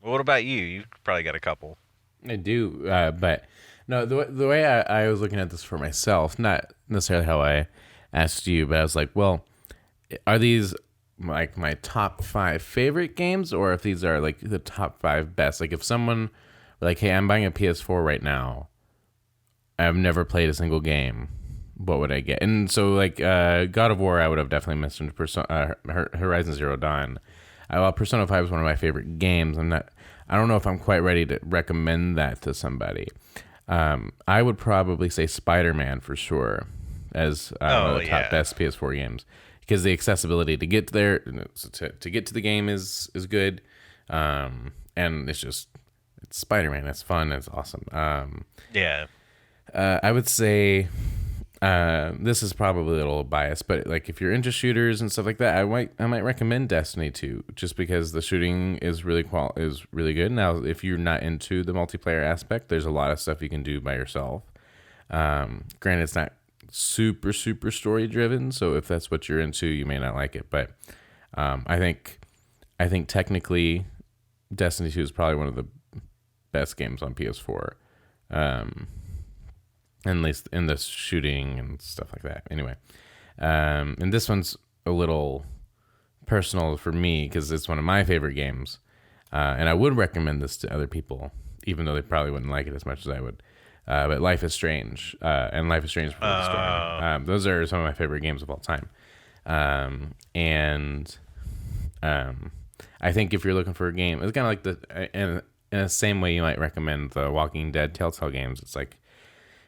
What about you? You probably got a couple. I do, but no, the way I was looking at this for myself, not necessarily how I asked you, but I was like, well, are these like my top 5 favorite games, or if these are like the top 5 best? Like, if someone like, hey, I'm buying a PS4 right now, I've never played a single game, what would I get? And so, like, God of War, I would have definitely mentioned Horizon Zero Dawn. While Persona 5 is one of my favorite games, I don't know if I'm quite ready to recommend that to somebody. I would probably say Spider-Man for sure as one of the top best PS4 games, because the accessibility to get there, to get to the game is good, and it's Spider-Man. It's fun. It's awesome. I would say this is probably a little biased, but like, if you're into shooters and stuff like that, I might recommend Destiny 2, just because the shooting is really good. Now, if you're not into the multiplayer aspect, there's a lot of stuff you can do by yourself. Granted, it's not super story driven, so if that's what you're into, you may not like it. But I think technically, Destiny 2 is probably one of the best games on PS4. At least in the shooting and stuff like that. Anyway, and this one's a little personal for me because it's one of my favorite games, and I would recommend this to other people, even though they probably wouldn't like it as much as I would. But Life is Strange, and Life is Strange for the story. Those are some of my favorite games of all time. And I think if you're looking for a game, it's kind of like in the same way you might recommend the Walking Dead Telltale games. It's like,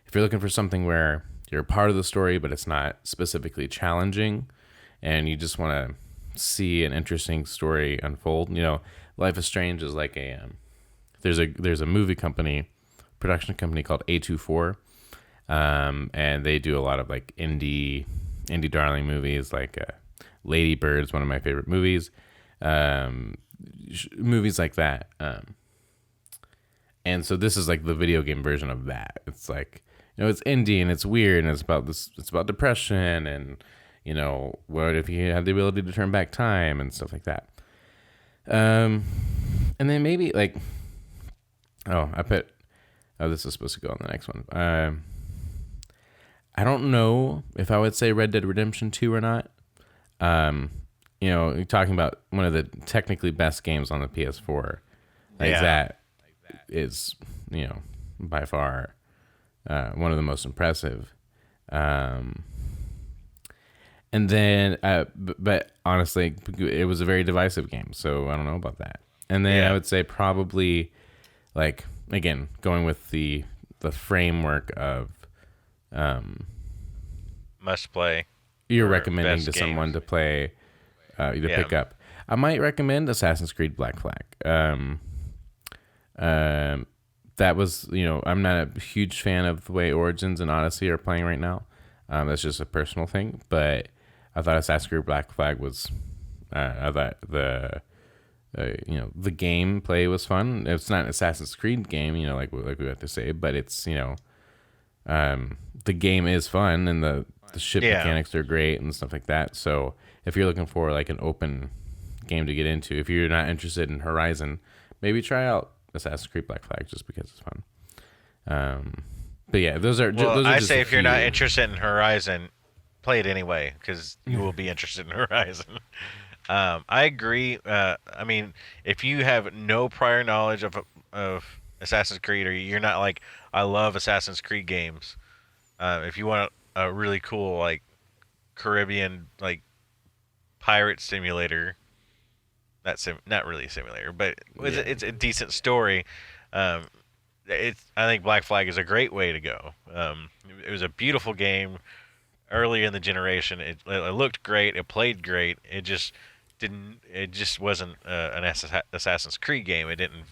if you're looking for something where you're a part of the story, but it's not specifically challenging, and you just want to see an interesting story unfold, Life is Strange is like there's a movie production company called A24, and they do a lot of like indie darling movies, like Lady Bird's one of my favorite movies, movies like that. And so this is like the video game version of that. It's like, it's indie and it's weird, and it's about depression, and what if you had the ability to turn back time and stuff like that. And then maybe like, this is supposed to go on the next one. I don't know if I would say Red Dead Redemption 2 or not. You're talking about one of the technically best games on the PS4. That is, by far one of the most impressive. And then, but honestly, it was a very divisive game, so I don't know about that. And then I would say probably, like, again, going with the framework of must play. You're recommending to someone to play, pick up. I might recommend Assassin's Creed Black Flag. That was, I'm not a huge fan of the way Origins and Odyssey are playing right now. That's just a personal thing, but I thought Assassin's Creed Black Flag was, I thought the gameplay was fun. It's not an Assassin's Creed game, like we have to say, but it's, the game is fun and the ship mechanics are great and stuff like that. So if you're looking for like an open game to get into, if you're not interested in Horizon, maybe try out Assassin's Creed Black Flag just because it's fun. But yeah, those are. Those are I just say if you're not interested in Horizon, play it anyway because you will be interested in Horizon. I agree. I mean, if you have no prior knowledge of Assassin's Creed, or you're not like, I love Assassin's Creed games. If you want a really cool like Caribbean like pirate simulator, not really a simulator, but it's a decent story. I think Black Flag is a great way to go. It was a beautiful game early in the generation. It looked great. It played great. It just didn't. It just wasn't an Assassin's Creed game. It didn't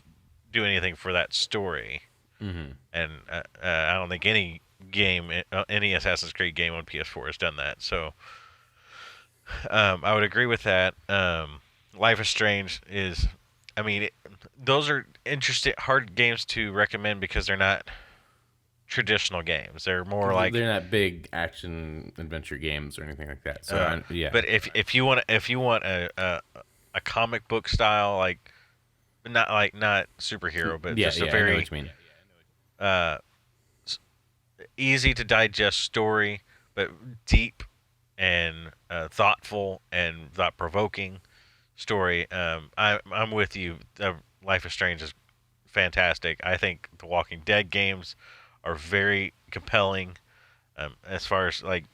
do anything for that story. Mm-hmm. And I don't think any Assassin's Creed game on PS4 has done that. So I would agree with that. Life is Strange is. I mean, those are interesting, hard games to recommend because they're not traditional games. They're more like they're not big action adventure games or anything like that. So But if you want a comic book style, like not superhero, but just a very I know what you mean. Easy to digest story, but deep and thoughtful and thought provoking story. I'm with you. Life is Strange is fantastic. I think the Walking Dead games are very compelling, as far as like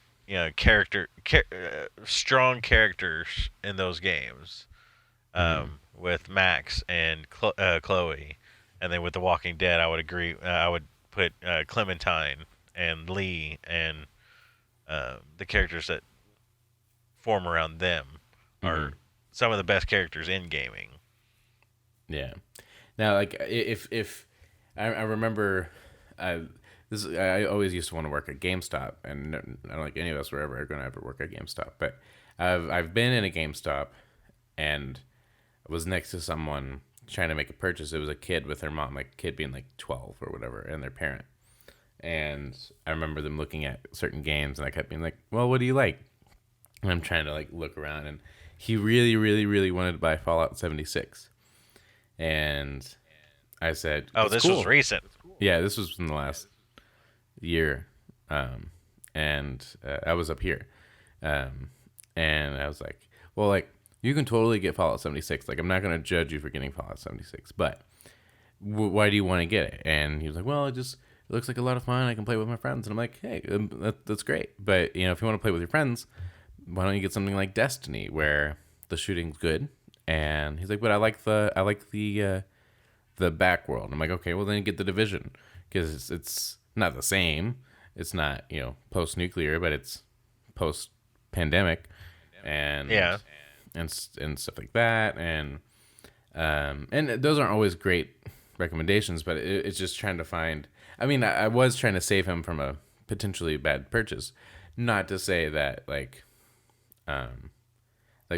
strong characters in those games, with Max and Chloe, and then with the Walking Dead, I would agree. I would put Clementine and Lee and the characters that form around them are some of the best characters in gaming. Yeah. Now, like if I remember, I always used to want to work at GameStop, and I don't think any of us were ever going to ever work at GameStop. But I've been in a GameStop, and I was next to someone trying to make a purchase. It was a kid with their mom, like kid being like 12 or whatever, and their parent. And I remember them looking at certain games, and I kept being like, "Well, what do you like?" And I'm trying to like look around, and he really, really, really wanted to buy Fallout 76. And I said, "Oh, this was recent." Yeah, this was in the last year, and I was up here, and I was like, "Well, like you can totally get Fallout 76. Like I'm not gonna judge you for getting Fallout 76, but why do you want to get it?" And he was like, "Well, it looks like a lot of fun. I can play with my friends." And I'm like, "Hey, that's great, but if you want to play with your friends, why don't you get something like Destiny where the shooting's good?" And he's like, "But I like the back world." I'm like, "Okay, well then get the Division because it's not the same. It's not post-nuclear, but it's post-pandemic and and stuff like that. And those aren't always great recommendations, but it's just trying to find. I mean, I was trying to save him from a potentially bad purchase. Not to say that like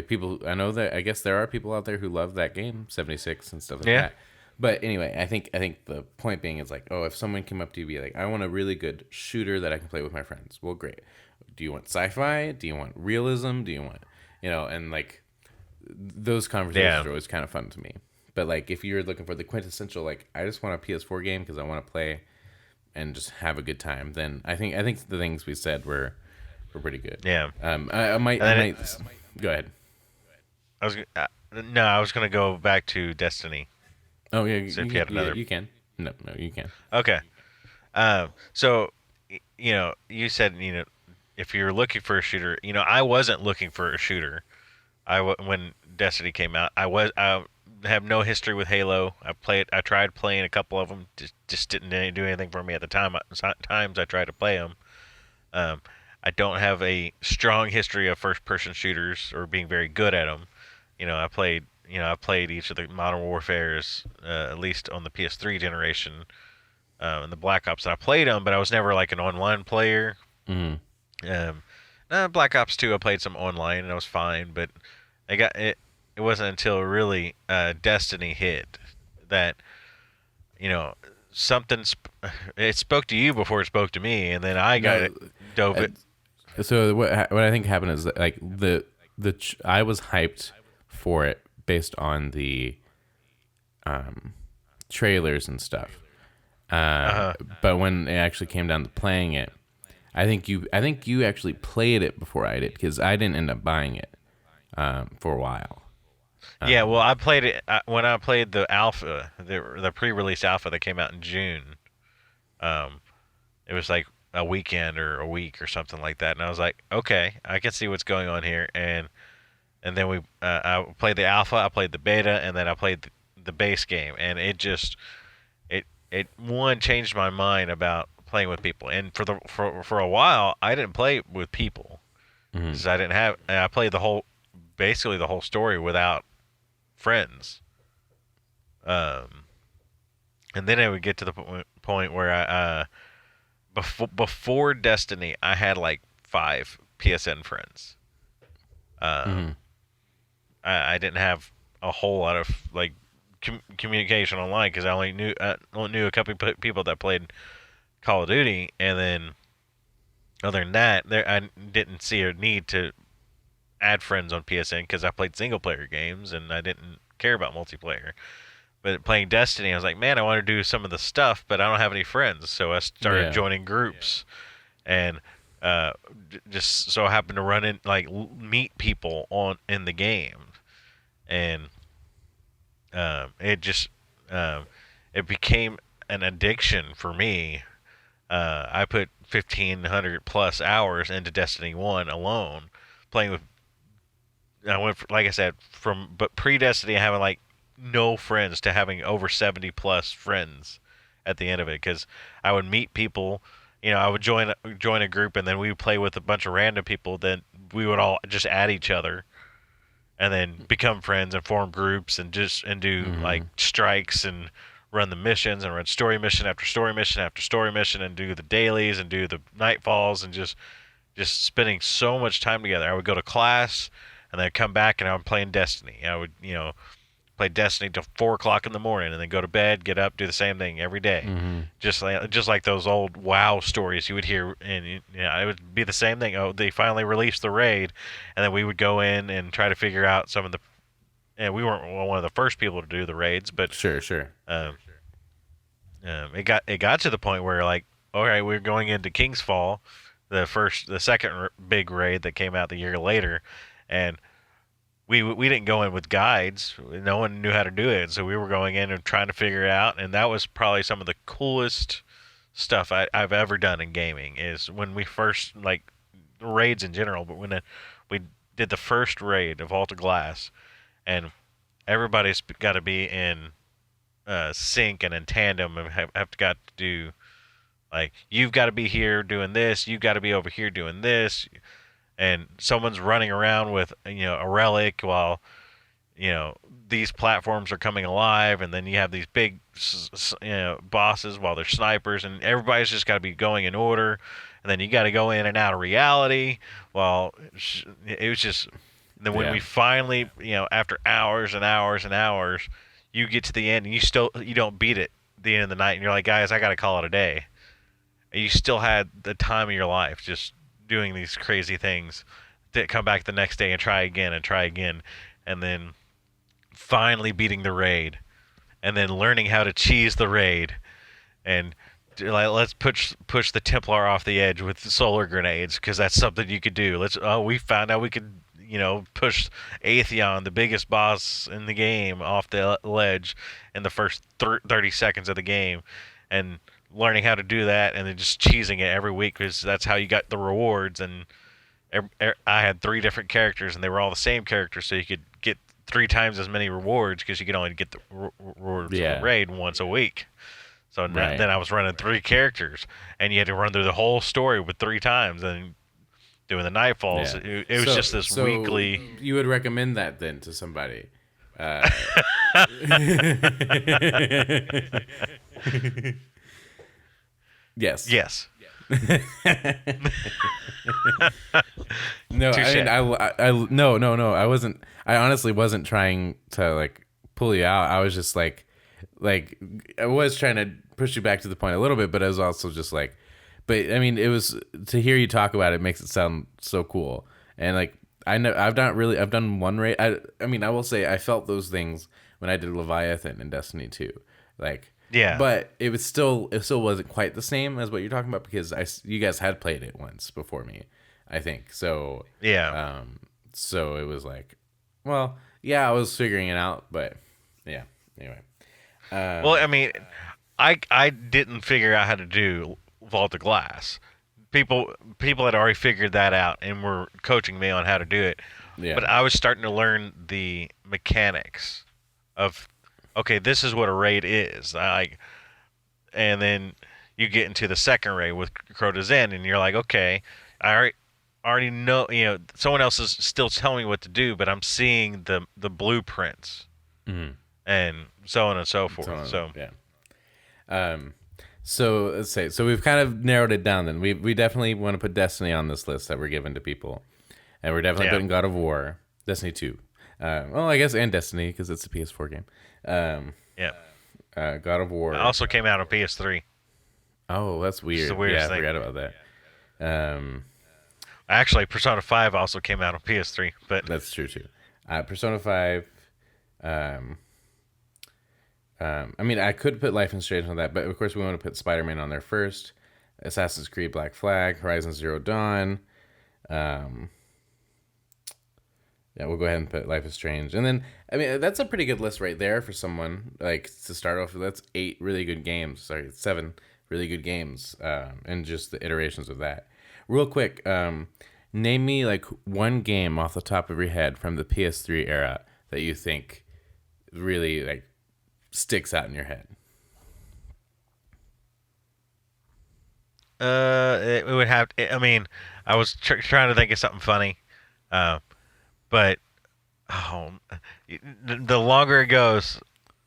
people, I know that I guess there are people out there who love that game 76 and stuff like that. But anyway, I think the point being is like, oh, if someone came up to you and be like, I want a really good shooter that I can play with my friends. Well, great. Do you want sci-fi? Do you want realism? Do you want, and like those conversations are always kind of fun to me. But like, if you're looking for the quintessential, like, I just want a PS4 game because I want to play and just have a good time, then I think the things we said were pretty good. Yeah. I might go ahead. I was gonna go back to Destiny. Oh yeah, So if you had another, you can. No, you can. okay. So you said if you're looking for a shooter, I wasn't looking for a shooter. When Destiny came out, I have no history with Halo. I tried playing a couple of them, just didn't do anything for me at the time. Times I tried to play them. I don't have a strong history of first-person shooters or being very good at them. I played each of the Modern Warfares, at least on the PS3 generation, and the Black Ops. And I played them, but I was never like an online player. Black Ops 2, I played some online and I was fine, but it wasn't until really Destiny hit that something it spoke to you before it spoke to me, and then I got dove it. So what I think happened is that, like, I was hyped for it based on the trailers and stuff. But when it actually came down to playing it, I think you actually played it before I did, because I didn't end up buying it for a while. Yeah, well, I played it when I played the alpha, the pre-release alpha that came out in June. It was like a weekend or a week or something like that, and I was like, okay, I can see what's going on here. And then I played the alpha, I played the beta, and then I played the base game, and it changed my mind about playing with people. And for a while, I didn't play with people because I played basically the whole story without friends. And then I would get to the point where I before Destiny, I had like 5 PSN friends. I didn't have a whole lot of like communication online because I only knew a couple of people that played Call of Duty, and then other than that, I didn't see a need to add friends on PSN because I played single player games and I didn't care about multiplayer. But playing Destiny, I was like, man, I want to do some of the stuff, but I don't have any friends, so I started joining groups, and just so happened to run in, like, meet people in the game, and it became an addiction for me. I put 1,500 plus hours into Destiny 1 alone, playing with. I went, like I said, but pre-Destiny having like no friends to having over 70 plus friends at the end of it, because I would meet people. I would join a group, and then we would play with a bunch of random people. Then we would all just add each other, and then become friends and form groups and do like strikes and run the missions and run story mission after story mission after story mission and do the dailies and do the nightfalls and just spending so much time together. I would go to class and then I'd come back and I would play in Destiny. I would play Destiny till 4 o'clock in the morning and then go to bed, get up, do the same thing every day. Just like those old WoW stories you would hear, and it would be the same thing. Oh, they finally released the raid, and then we would go in and try to figure out some of the. And we weren't one of the first people to do the raids, but sure. It got to the point where, like, all right, we're going into King's Fall, the second big raid that came out the year later, and we didn't go in with guides. No one knew how to do it, so we were going in and trying to figure it out. And that was probably some of the coolest stuff I've ever done in gaming. Is when we first, like, raids in general, but when we did the first raid of Vault of Glass, and everybody's got to be in sync and in tandem, and have got to do, like, you've got to be here doing this, you've got to be over here doing this. And someone's running around with a relic while these platforms are coming alive, and then you have these big bosses while they're snipers, and everybody's just got to be going in order, and then you got to go in and out of reality. Well, it was just. Then when we finally, after hours and hours and hours, you get to the end and you don't beat it at the end of the night, and you're like, guys, I got to call it a day. And you still had the time of your life just doing these crazy things, that come back the next day and try again, and then finally beating the raid, and then learning how to cheese the raid, and like let's push the Templar off the edge with solar grenades because that's something you could do. We found out we could push Atheon, the biggest boss in the game, off the ledge in the first 30 seconds of the game, and learning how to do that and then just cheesing it every week because that's how you got the rewards. And I had 3 different characters and they were all the same characters, so you could get 3 times as many rewards because you could only get the rewards for the raid once a week. So then I was running 3 characters, and you had to run through the whole story with 3 times and doing the nightfalls. Yeah. It was just this weekly. You would recommend that then to somebody? Yes. Yes. No, I mean, no. I wasn't. I honestly wasn't trying to like pull you out. I was just like I was trying to push you back to the point a little bit, but I was also just like, but I mean, it was to hear you talk about it makes it sound so cool. And like I know I've done one raid. I mean, I will say I felt those things when I did Leviathan in Destiny 2. Like. Yeah, but it still wasn't quite the same as what you're talking about because you guys had played it once before me, I think. So yeah, so it was like, well, yeah, I was figuring it out, but yeah. Anyway, well, I mean, I didn't figure out how to do Vault of Glass. People had already figured that out and were coaching me on how to do it. Yeah. But I was starting to learn the mechanics of. Okay, this is what a raid is. And then you get into the second raid with Crota's End, and you're like, okay, I already know. Someone else is still telling me what to do, but I'm seeing the blueprints, and so on and so forth. So yeah. So let's say we've kind of narrowed it down. Then we definitely want to put Destiny on this list that we're giving to people, and we're definitely putting God of War, Destiny 2. Well, I guess and Destiny because it's a PS4 game. God of War. It also came out on PS3. Oh, that's weird. It's the weirdest thing. I thing. forgot about that. Actually, Persona 5 also came out on PS3, but that's true too. Persona 5. I mean, I could put Life is Strange on that, but of course we want to put Spider-Man on there first. Assassin's Creed Black Flag, Horizon Zero Dawn. Yeah, we'll go ahead and put Life is Strange. And then, I mean, that's a pretty good list right there for someone. Like, to start off with, that's 8 really good games. Sorry, 7 really good games. And just the iterations of that. Real quick, name me, like, one game off the top of your head from the PS3 era that you think really, like, sticks out in your head. It would have. I mean, I was trying to think of something funny. But the longer it goes,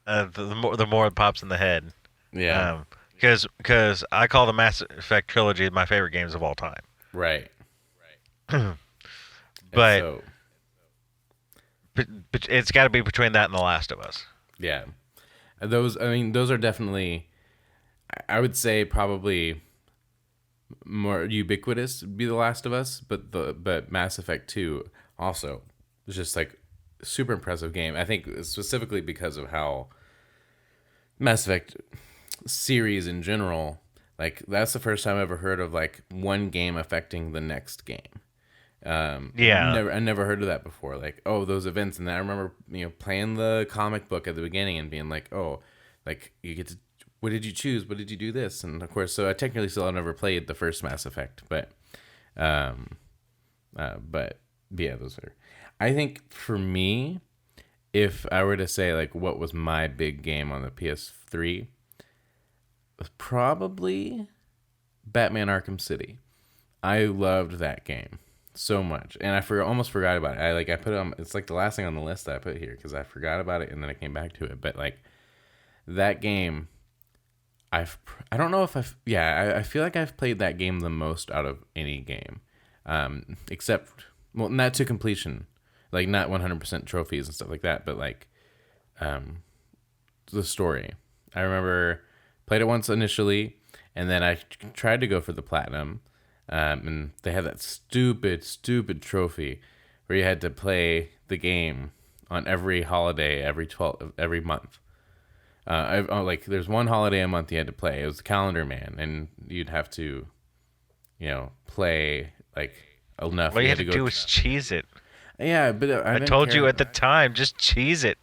the more it pops in the head. Yeah. Because I call the Mass Effect trilogy my favorite games of all time. Right. but it's got to be between that and The Last of Us. Yeah. Those are definitely, I would say probably more ubiquitous would be The Last of Us, but Mass Effect 2 also. It's just like a super impressive game. I think specifically because of how Mass Effect series in general, like that's the first time I ever heard of like one game affecting the next game. I never heard of that before. Like, oh, those events, and then I remember playing the comic book at the beginning and being like, oh, like you get to, what did you choose? What did you do this? And of course, so I technically still have never played the first Mass Effect, but yeah, those are. I think for me, if I were to say like what was my big game on the PS3, was probably Batman Arkham City. I loved that game so much, and I almost forgot about it. I put it on. It's like the last thing on the list that I put here because I forgot about it, and then I came back to it. But like that game, I don't know if I feel like I've played that game the most out of any game, except not to completion. Like, not 100% trophies and stuff like that, but, like, the story. I remember played it once initially, and then I tried to go for the platinum, and they had that stupid trophy where you had to play the game on every holiday, every month. Like there's one holiday a month you had to play. It was Calendar Man, and you'd have to, play like enough. All you had to do was cheese it. Yeah, but I told you at the time, just cheese it.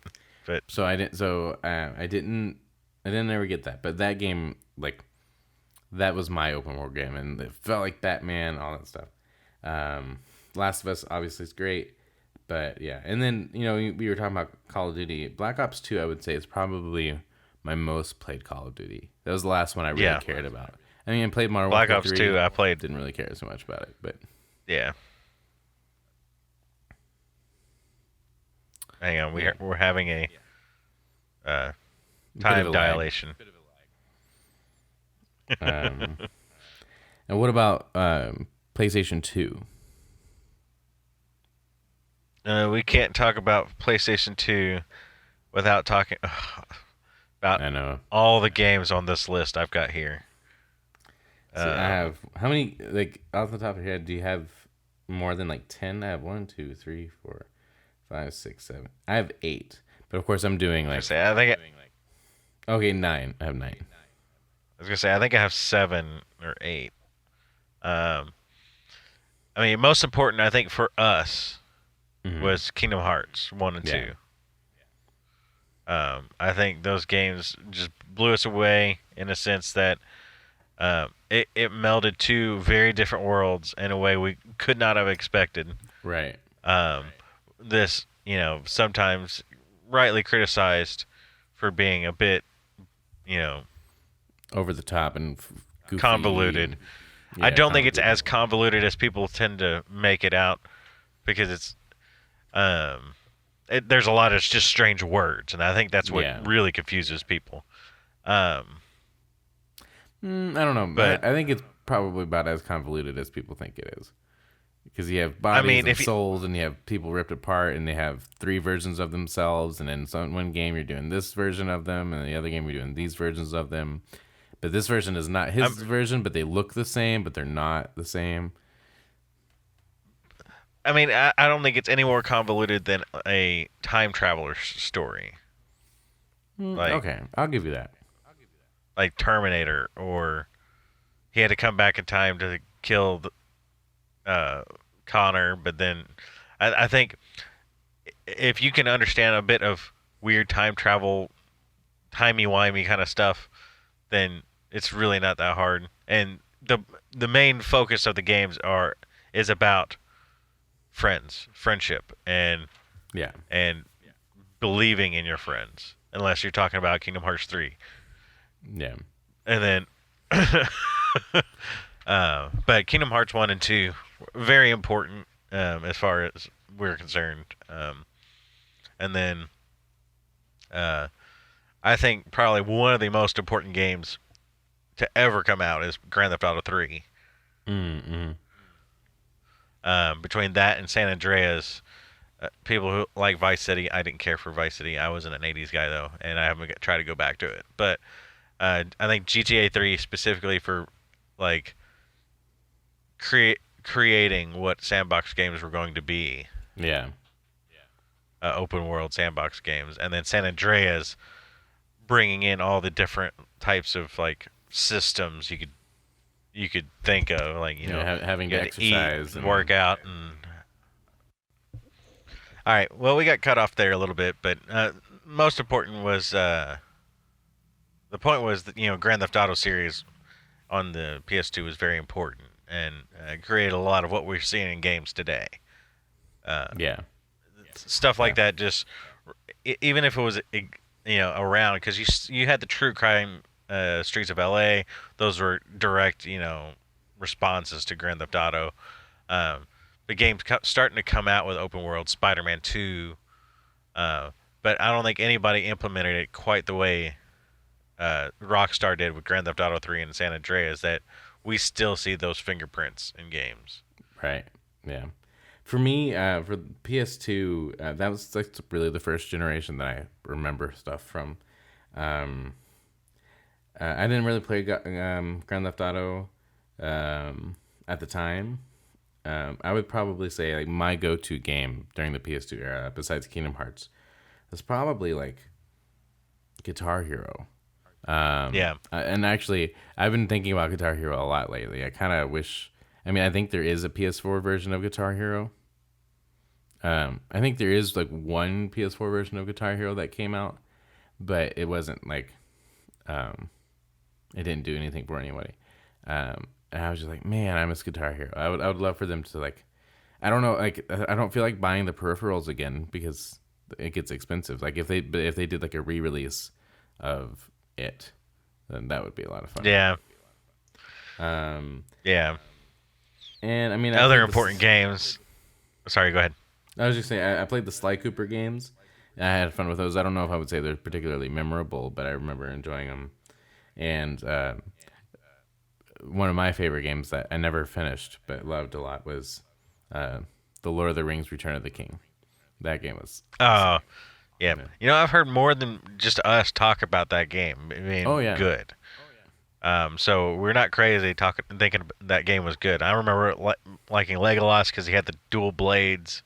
But so I didn't. So I didn't ever get that. But that game, like, that was my open world game, and it felt like Batman, all that stuff. Last of Us obviously is great, but yeah. And then we were talking about Call of Duty. Black Ops 2, I would say, is probably my most played Call of Duty. That was the last one I really cared about. I mean, I played Modern Warfare 3. Black Ops 2, I played. Didn't really care so much about it, but yeah. Hang on, we're having a time dilation. And what about PlayStation 2? We can't talk about PlayStation 2 without talking about all the games on this list I've got here. So I have, how many, like, off the top of your head, do you have more than like 10? I have 1, 2, 3, 4, 5, 6, 7. I have 8. But of course I'm doing like... Okay, 9. I have 9. I was going to say, I think I have 7 or 8. I mean, most important, I think, for us was Kingdom Hearts 1 and 2. I think those games just blew us away in a sense that it melded two very different worlds in a way we could not have expected. Right. This, sometimes rightly criticized for being a bit, over the top and goofy, convoluted. Yeah, I don't think it's as convoluted as people tend to make it out, because it's there's a lot of just strange words, and I think that's what really confuses people. I don't know, but I think it's probably about as convoluted as people think it is, because you have bodies and souls, and you have people ripped apart, and they have 3 versions of themselves, and in one game you're doing this version of them, and the other game you're doing these versions of them. But this version is not his version, but they look the same, but they're not the same. I mean, I don't think it's any more convoluted than a time traveler story. Okay, I'll give you that. Like Terminator, or he had to come back in time to kill Connor, but then I think if you can understand a bit of weird time travel, timey-wimey kind of stuff, then it's really not that hard. And the main focus of the games is about friendship, and believing in your friends, unless you're talking about Kingdom Hearts 3. Yeah. And then but Kingdom Hearts 1 and 2, very important as far as we're concerned. And then I think probably one of the most important games to ever come out is Grand Theft Auto 3. Between that and San Andreas, people who like Vice City, I didn't care for Vice City. I wasn't an 80s guy, though, and I haven't tried to go back to it. But I think GTA 3 specifically for like creating what sandbox games were going to be. Yeah. Open world sandbox games, and then San Andreas bringing in all the different types of like systems you could think of, like having to exercise and work out. And all right, well, we got cut off there a little bit, but most important was the point was that Grand Theft Auto series on the PS2 was very important, and created a lot of what we're seeing in games today. Stuff like that, just even if it was around, because you had the True Crime Streets of LA. Those were direct responses to Grand Theft Auto. The game's starting to come out with open world, Spider-Man 2, but I don't think anybody implemented it quite the way Rockstar did with Grand Theft Auto 3 and San Andreas, that we still see those fingerprints in games. Right. Yeah. For me, for PS2, that was like really the first generation that I remember stuff from. I didn't really play Grand Theft Auto at the time. I would probably say like my go-to game during the PS2 era, besides Kingdom Hearts, is probably like Guitar Hero. And actually, I've been thinking about Guitar Hero a lot lately. I kind of wish. I mean, I think there is a PS4 version of Guitar Hero. I think there is like one PS4 version of Guitar Hero that came out, but it wasn't like, it didn't do anything for anybody. And I was just like, man, I miss Guitar Hero. I would love for them to like, I don't know, like I don't feel like buying the peripherals again because it gets expensive. Like if they did like a re-release of it, then that would be a lot of fun. Yeah. Yeah. And I mean, other important games. Sorry, go ahead. I was just saying, I played the Sly Cooper games. And I had fun with those. I don't know if I would say they're particularly memorable, but I remember enjoying them. And one of my favorite games that I never finished but loved a lot was The Lord of the Rings: Return of the King. That game was awesome. Yeah. You know, I've heard more than just us talk about that game. I mean, good. So we're not crazy thinking that game was good. I remember liking Legolas because he had the dual blades,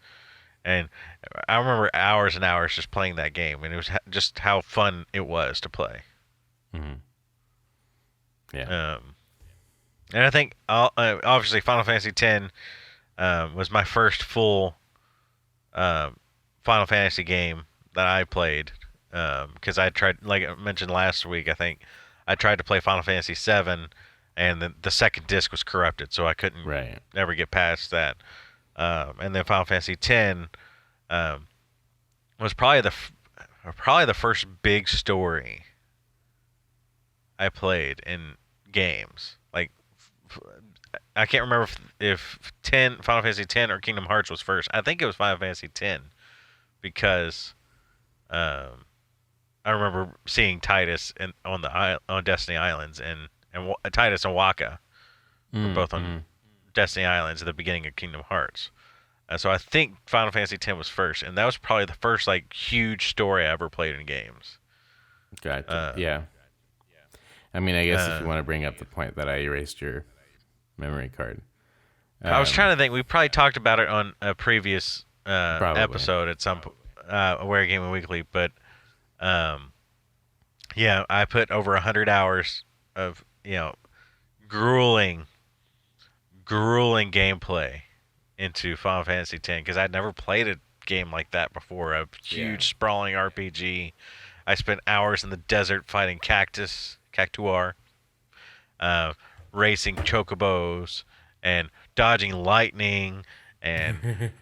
and I remember hours and hours just playing that game, and it was just how fun it was to play. Mm-hmm. Yeah. And I think obviously Final Fantasy X was my first full Final Fantasy game that I played, because I tried, like I mentioned last week, I think I tried to play Final Fantasy VII, and the second disc was corrupted, so I couldn't ever get past that. And then Final Fantasy X was probably the first big story I played in games. Like, I can't remember if Final Fantasy X or Kingdom Hearts was first. I think it was Final Fantasy X because I remember seeing Titus on Destiny Islands, and Titus and Waka were both on Destiny Islands at the beginning of Kingdom Hearts. So I think Final Fantasy X was first, and that was probably the first like huge story I ever played in games. Gotcha. Yeah. I mean, I guess if you want to bring up the point that I erased your memory card. I was trying to think. We probably talked about it on a previous episode at some Ware Gaming Weekly, but yeah, I put over 100 hours of grueling gameplay into Final Fantasy X because I'd never played a game like that before. A huge sprawling RPG. I spent hours in the desert fighting cactuar, racing chocobos, and dodging lightning, and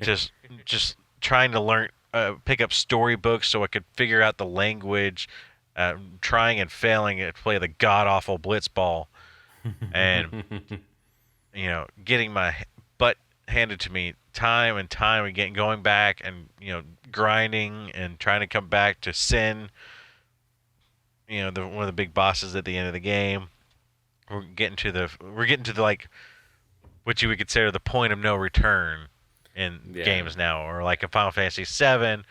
just trying to learn, pick up storybooks so I could figure out the language, trying and failing to play the god awful blitzball, and getting my butt handed to me time and time again, going back and grinding and trying to come back to Sin. One of the big bosses at the end of the game. We're getting to the like what you would consider the point of no return in games now, or like in Final Fantasy VII.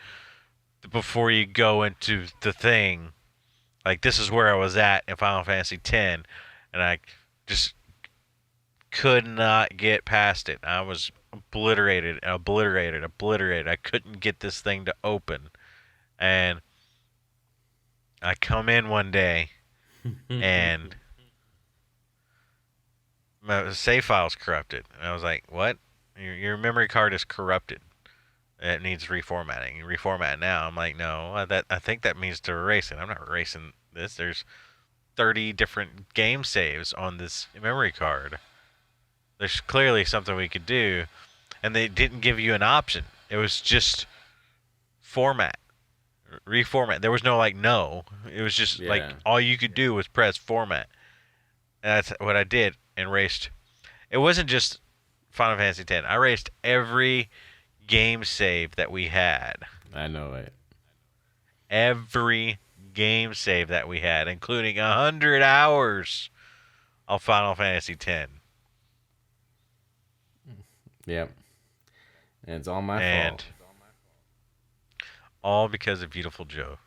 Before you go into the thing, like this is where I was at in Final Fantasy X, and I just could not get past it. I was obliterated. I couldn't get this thing to open, and I come in one day, and my save file's corrupted. And I was like, what? Your memory card is corrupted. It needs reformatting. You reformat now. I'm like, no, I think that means to erase it. I'm not erasing this. There's 30 different game saves on this memory card. There's clearly something we could do. And they didn't give you an option. It was just reformat. There was no no. It was just like all you could do was press format. And that's what I did and erased. It wasn't just Final Fantasy X. I erased every game save that we had. I know it. Every game save that we had, including 100 hours of Final Fantasy X. Yep. And it's all my fault. All because of Beautiful Joe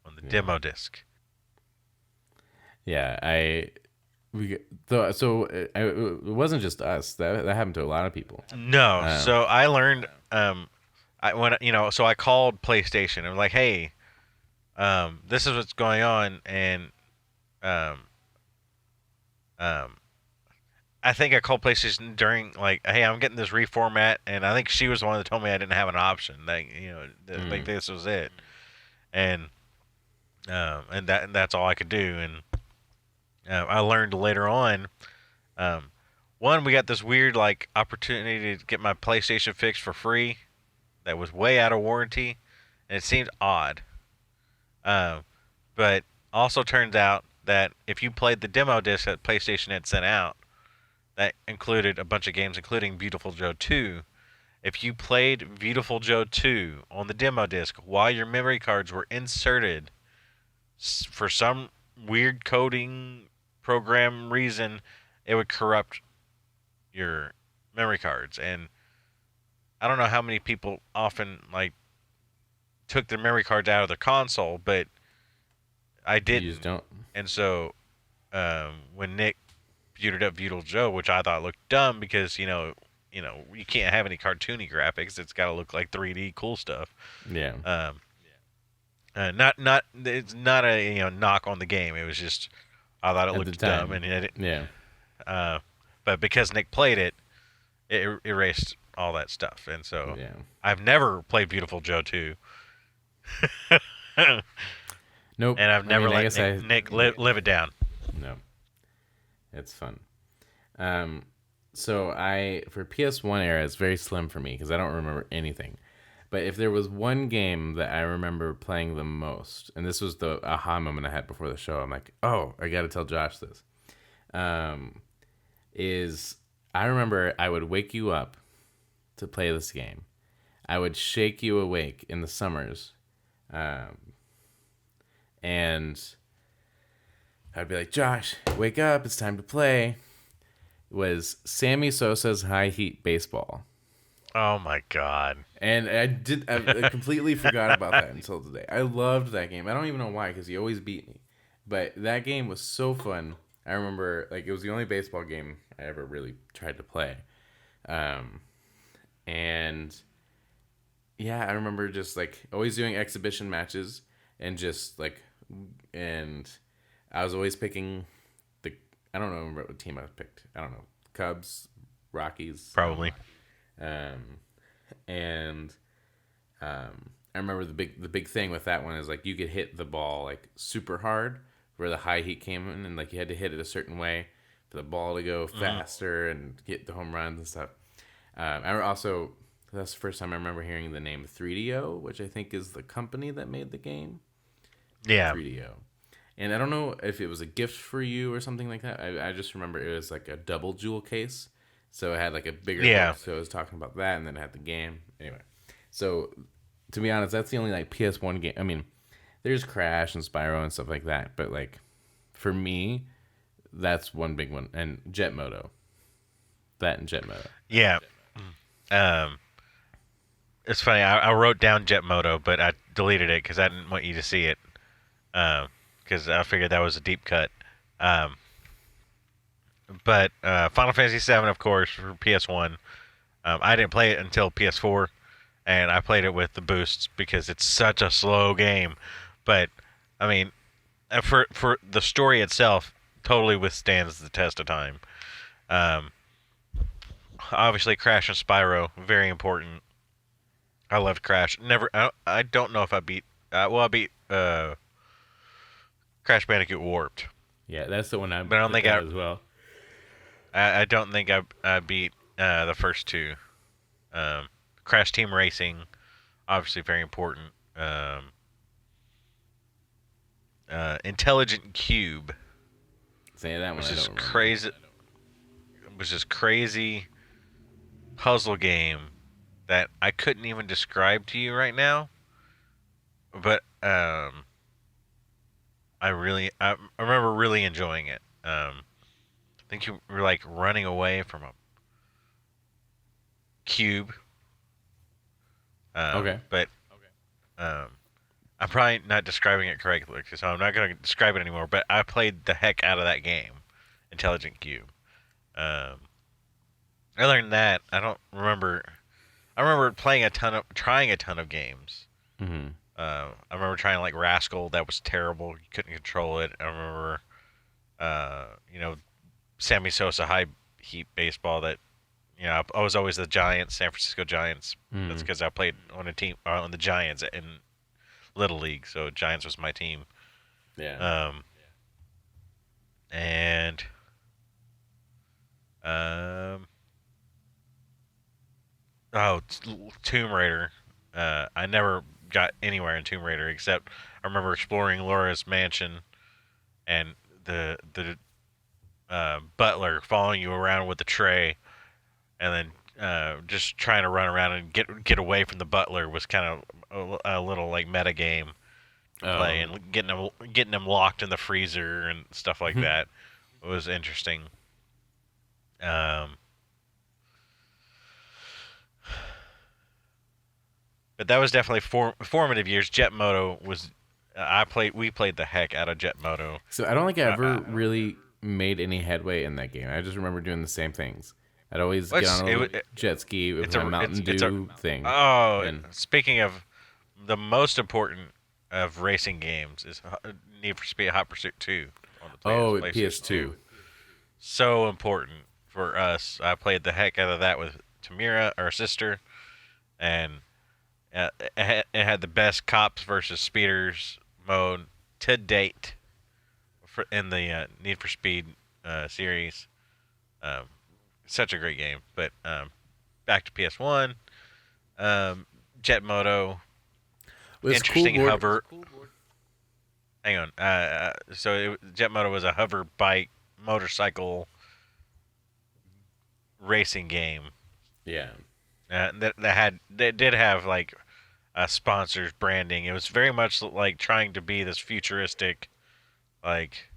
on the demo disc. Yeah, I it wasn't just us. That happened to a lot of people. No, so I learned so I called PlayStation. I'm like, hey, this is what's going on, and um, um, I think I called PlayStation during like, hey, I'm getting this reformat, and I think she was the one that told me I didn't have an option. Like, like this was it, and that's all I could do. And I learned later on, one, we got this weird like opportunity to get my PlayStation fixed for free, that was way out of warranty, and it seemed odd. But also turns out that if you played the demo disc that PlayStation had sent out, that included a bunch of games, including Beautiful Joe 2. If you played Beautiful Joe 2 on the demo disc while your memory cards were inserted, for some weird coding program reason, it would corrupt your memory cards. And I don't know how many people often like took their memory cards out of their console, but I didn't. You just don't. And so when Nick booted up Beautiful Joe, which I thought looked dumb because you can't have any cartoony graphics. It's got to look like 3D cool stuff. Yeah. Not it's not a knock on the game. It was just I thought it looked dumb, and yeah. But because Nick played it, it erased all that stuff, and so yeah. I've never played Beautiful Joe 2. Nope. And I've never let Nick live it down. No. It's fun. So for PS1 era, it's very slim for me because I don't remember anything. But if there was one game that I remember playing the most, and this was the aha moment I had before the show, I'm like, oh, I got to tell Josh this. Is I remember I would wake you up to play this game. I would shake you awake in the summers. And I'd be like, Josh, wake up. It's time to play. It was Sammy Sosa's High Heat Baseball. Oh, my God. And I completely forgot about that until today. I loved that game. I don't even know why, because he always beat me. But that game was so fun. I remember, like, it was the only baseball game I ever really tried to play. And, yeah, I remember just, like, always doing exhibition matches and just, like, and I was always picking I don't know what team I picked. I don't know. Cubs, Rockies. Probably. I remember the big thing with that one is like you could hit the ball like super hard where the high heat came in, and like you had to hit it a certain way for the ball to go faster and get the home runs and stuff. That's the first time I remember hearing the name 3DO, which I think is the company that made the game. Yeah. 3DO. And I don't know if it was a gift for you or something like that. I just remember it was like a double jewel case. So it had like a bigger book. So it was talking about that, and then it had the game. Anyway. So to be honest, that's the only like PS1 game. I mean, there's Crash and Spyro and stuff like that. But like for me, that's one big one. And Jet Moto. That and Jet Moto. Yeah. It's funny. I wrote down Jet Moto, but I deleted it because I didn't want you to see it. Because I figured that was a deep cut. But Final Fantasy VII, of course, for PS1. I didn't play it until PS4, and I played it with the boosts because it's such a slow game. But I mean, for the story itself, totally withstands the test of time. Obviously, Crash and Spyro, very important. I loved Crash. I don't know if I beat. I beat Crash Bandicoot Warped. Yeah, that's the one but I don't think as well. I don't think I beat the first two. Crash Team Racing, obviously very important. Intelligent Cube. Say that one. Which is crazy. Which is crazy puzzle game that I couldn't even describe to you right now. But I remember really enjoying it. I think you were like running away from a cube. Okay. But I'm probably not describing it correctly, so I'm not going to describe it anymore. But I played the heck out of that game, Intelligent Cube. Other than that, I don't remember. I remember trying a ton of games. Mm-hmm. I remember trying like Rascal. That was terrible. You couldn't control it. I remember, you know, Sammy Sosa high heat baseball. That I was always the Giants, San Francisco Giants. Mm-hmm. That's because I played on a team on the Giants in Little League, so Giants was my team. Yeah. And oh, Tomb Raider. I never got anywhere in Tomb Raider except I remember exploring Laura's mansion and the butler following you around with the tray, and then just trying to run around and get away from the butler was kind of a little like meta game to play, and getting them locked in the freezer and stuff like that. It was interesting. But that was definitely formative years. Jet Moto was. We played the heck out of Jet Moto. So I don't think I ever really made any headway in that game. I just remember doing the same things. I'd always get on a jet ski with my Mountain Dew thing. Oh, speaking of the most important of racing games is Need for Speed Hot Pursuit 2 on the PS2. So important for us. I played the heck out of that with Tamira, our sister, and it had the best cops versus speeders mode to date in the Need for Speed series. Such a great game. But back to PS1. Jet Moto. Interesting hover. Hang on. Jet Moto was a hover bike motorcycle racing game. Yeah. That did have like sponsors branding. It was very much like trying to be this futuristic, like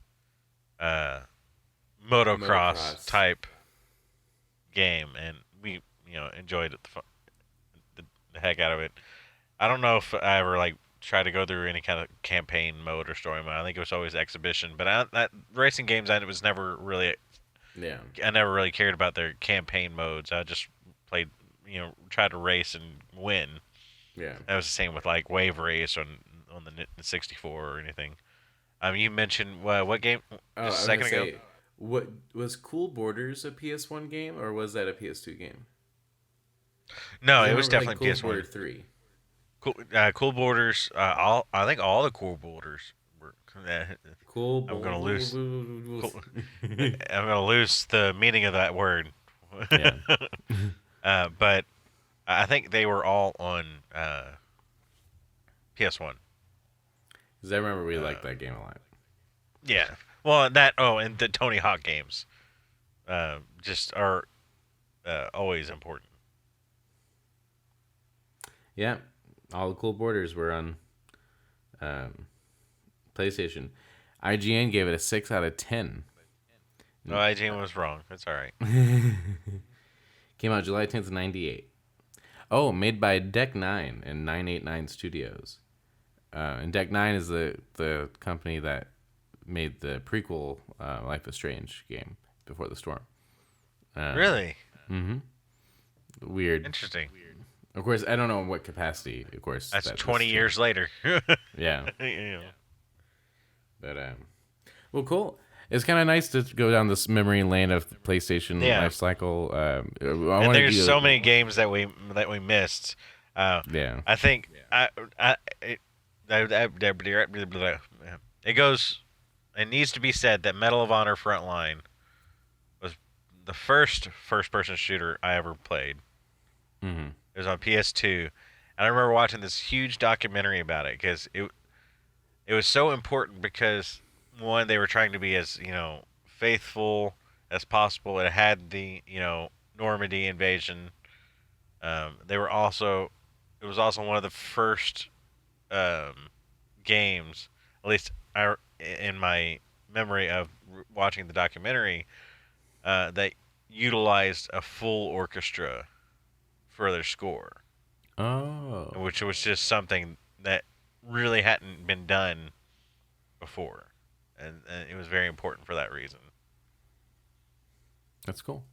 motocross type game, and we enjoyed it, the heck out of it. I don't know if I ever like tried to go through any kind of campaign mode or story mode. I think it was always exhibition, but racing games I was never really. Yeah. I never really cared about their campaign modes. I just played, tried to race and win. Yeah. That was the same with like Wave Race on the 64 or anything. You mentioned what game a second ago? What was Cool Borders a PS1 game or was that a PS2 game? No, it was definitely Cool PS1. Border 3. Cool Borders. I think all the Cool Borders were. Cool. I'm gonna lose. I'm gonna lose the meaning of that word. Yeah. But I think they were all on PS1. Because I remember we liked that game a lot. Yeah. Well, and the Tony Hawk games just are always important. Yeah. All the Cool Borders were on PlayStation. IGN gave it a 6 out of 10. No, IGN was wrong. That's all right. Came out July 10th, 98. Oh, made by Deck 9 and 989 Studios. And Deck 9 is the company that made the prequel Life is Strange game, Before the Storm. Really? Mm-hmm. Weird. Interesting. Of course, I don't know in what capacity, of course. That's 20 years later. Yeah. Yeah. But, well, cool. It's kind of nice to go down this memory lane of PlayStation life cycle. And there's so many games that we missed. Yeah. I think it needs to be said that Medal of Honor Frontline was the first-person shooter I ever played. Mm-hmm. It was on PS2, and I remember watching this huge documentary about it because it was so important because one, they were trying to be as faithful as possible. It had the Normandy invasion. It was also one of the first games, at least in my memory of watching the documentary, that utilized a full orchestra for their score. Oh. Which was just something that really hadn't been done before. And it was very important for that reason. That's cool.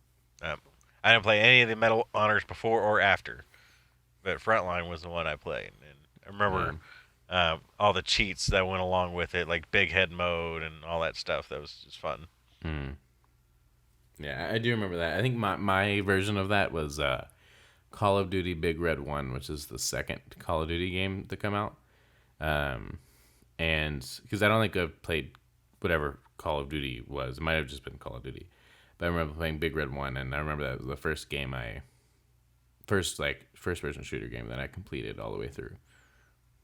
I didn't play any of the Medal Honors before or after, but Frontline was the one I played, and I remember all the cheats that went along with it, like big head mode and all that stuff. That was just fun. Mm. Yeah, I do remember that. I think my version of that was Call of Duty Big Red 1, which is the second Call of Duty game to come out. And because I don't think I've played whatever Call of Duty was. It might have just been Call of Duty. But I remember playing Big Red 1, and I remember that was the first game first person shooter game that I completed all the way through.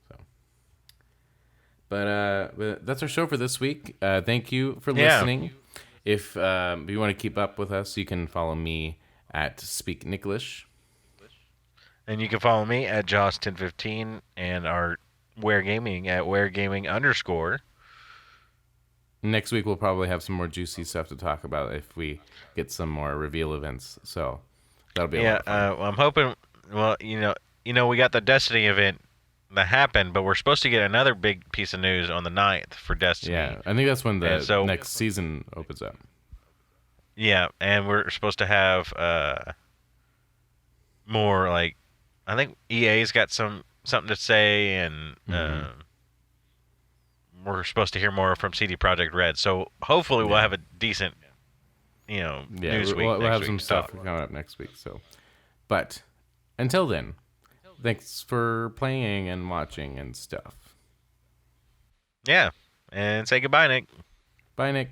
So, but that's our show for this week. Thank you for listening. If you want to keep up with us, you can follow me at Speak Nicklish. And you can follow me at Joss1015 and our Ware Gaming at WareGaming_. Next week we'll probably have some more juicy stuff to talk about if we get some more reveal events. So that'll be a lot of fun. I'm hoping. Well, we got the Destiny event that happened, but we're supposed to get another big piece of news on the 9th for Destiny. Yeah, I think that's when the next season opens up. Yeah, and we're supposed to have more, like, I think EA's got something to say, and we're supposed to hear more from CD Projekt Red. So hopefully we'll have a decent, news week. We'll have some stuff coming up next week. So, but until then, thanks for playing and watching and stuff. Yeah, and say goodbye, Nick. Bye, Nick.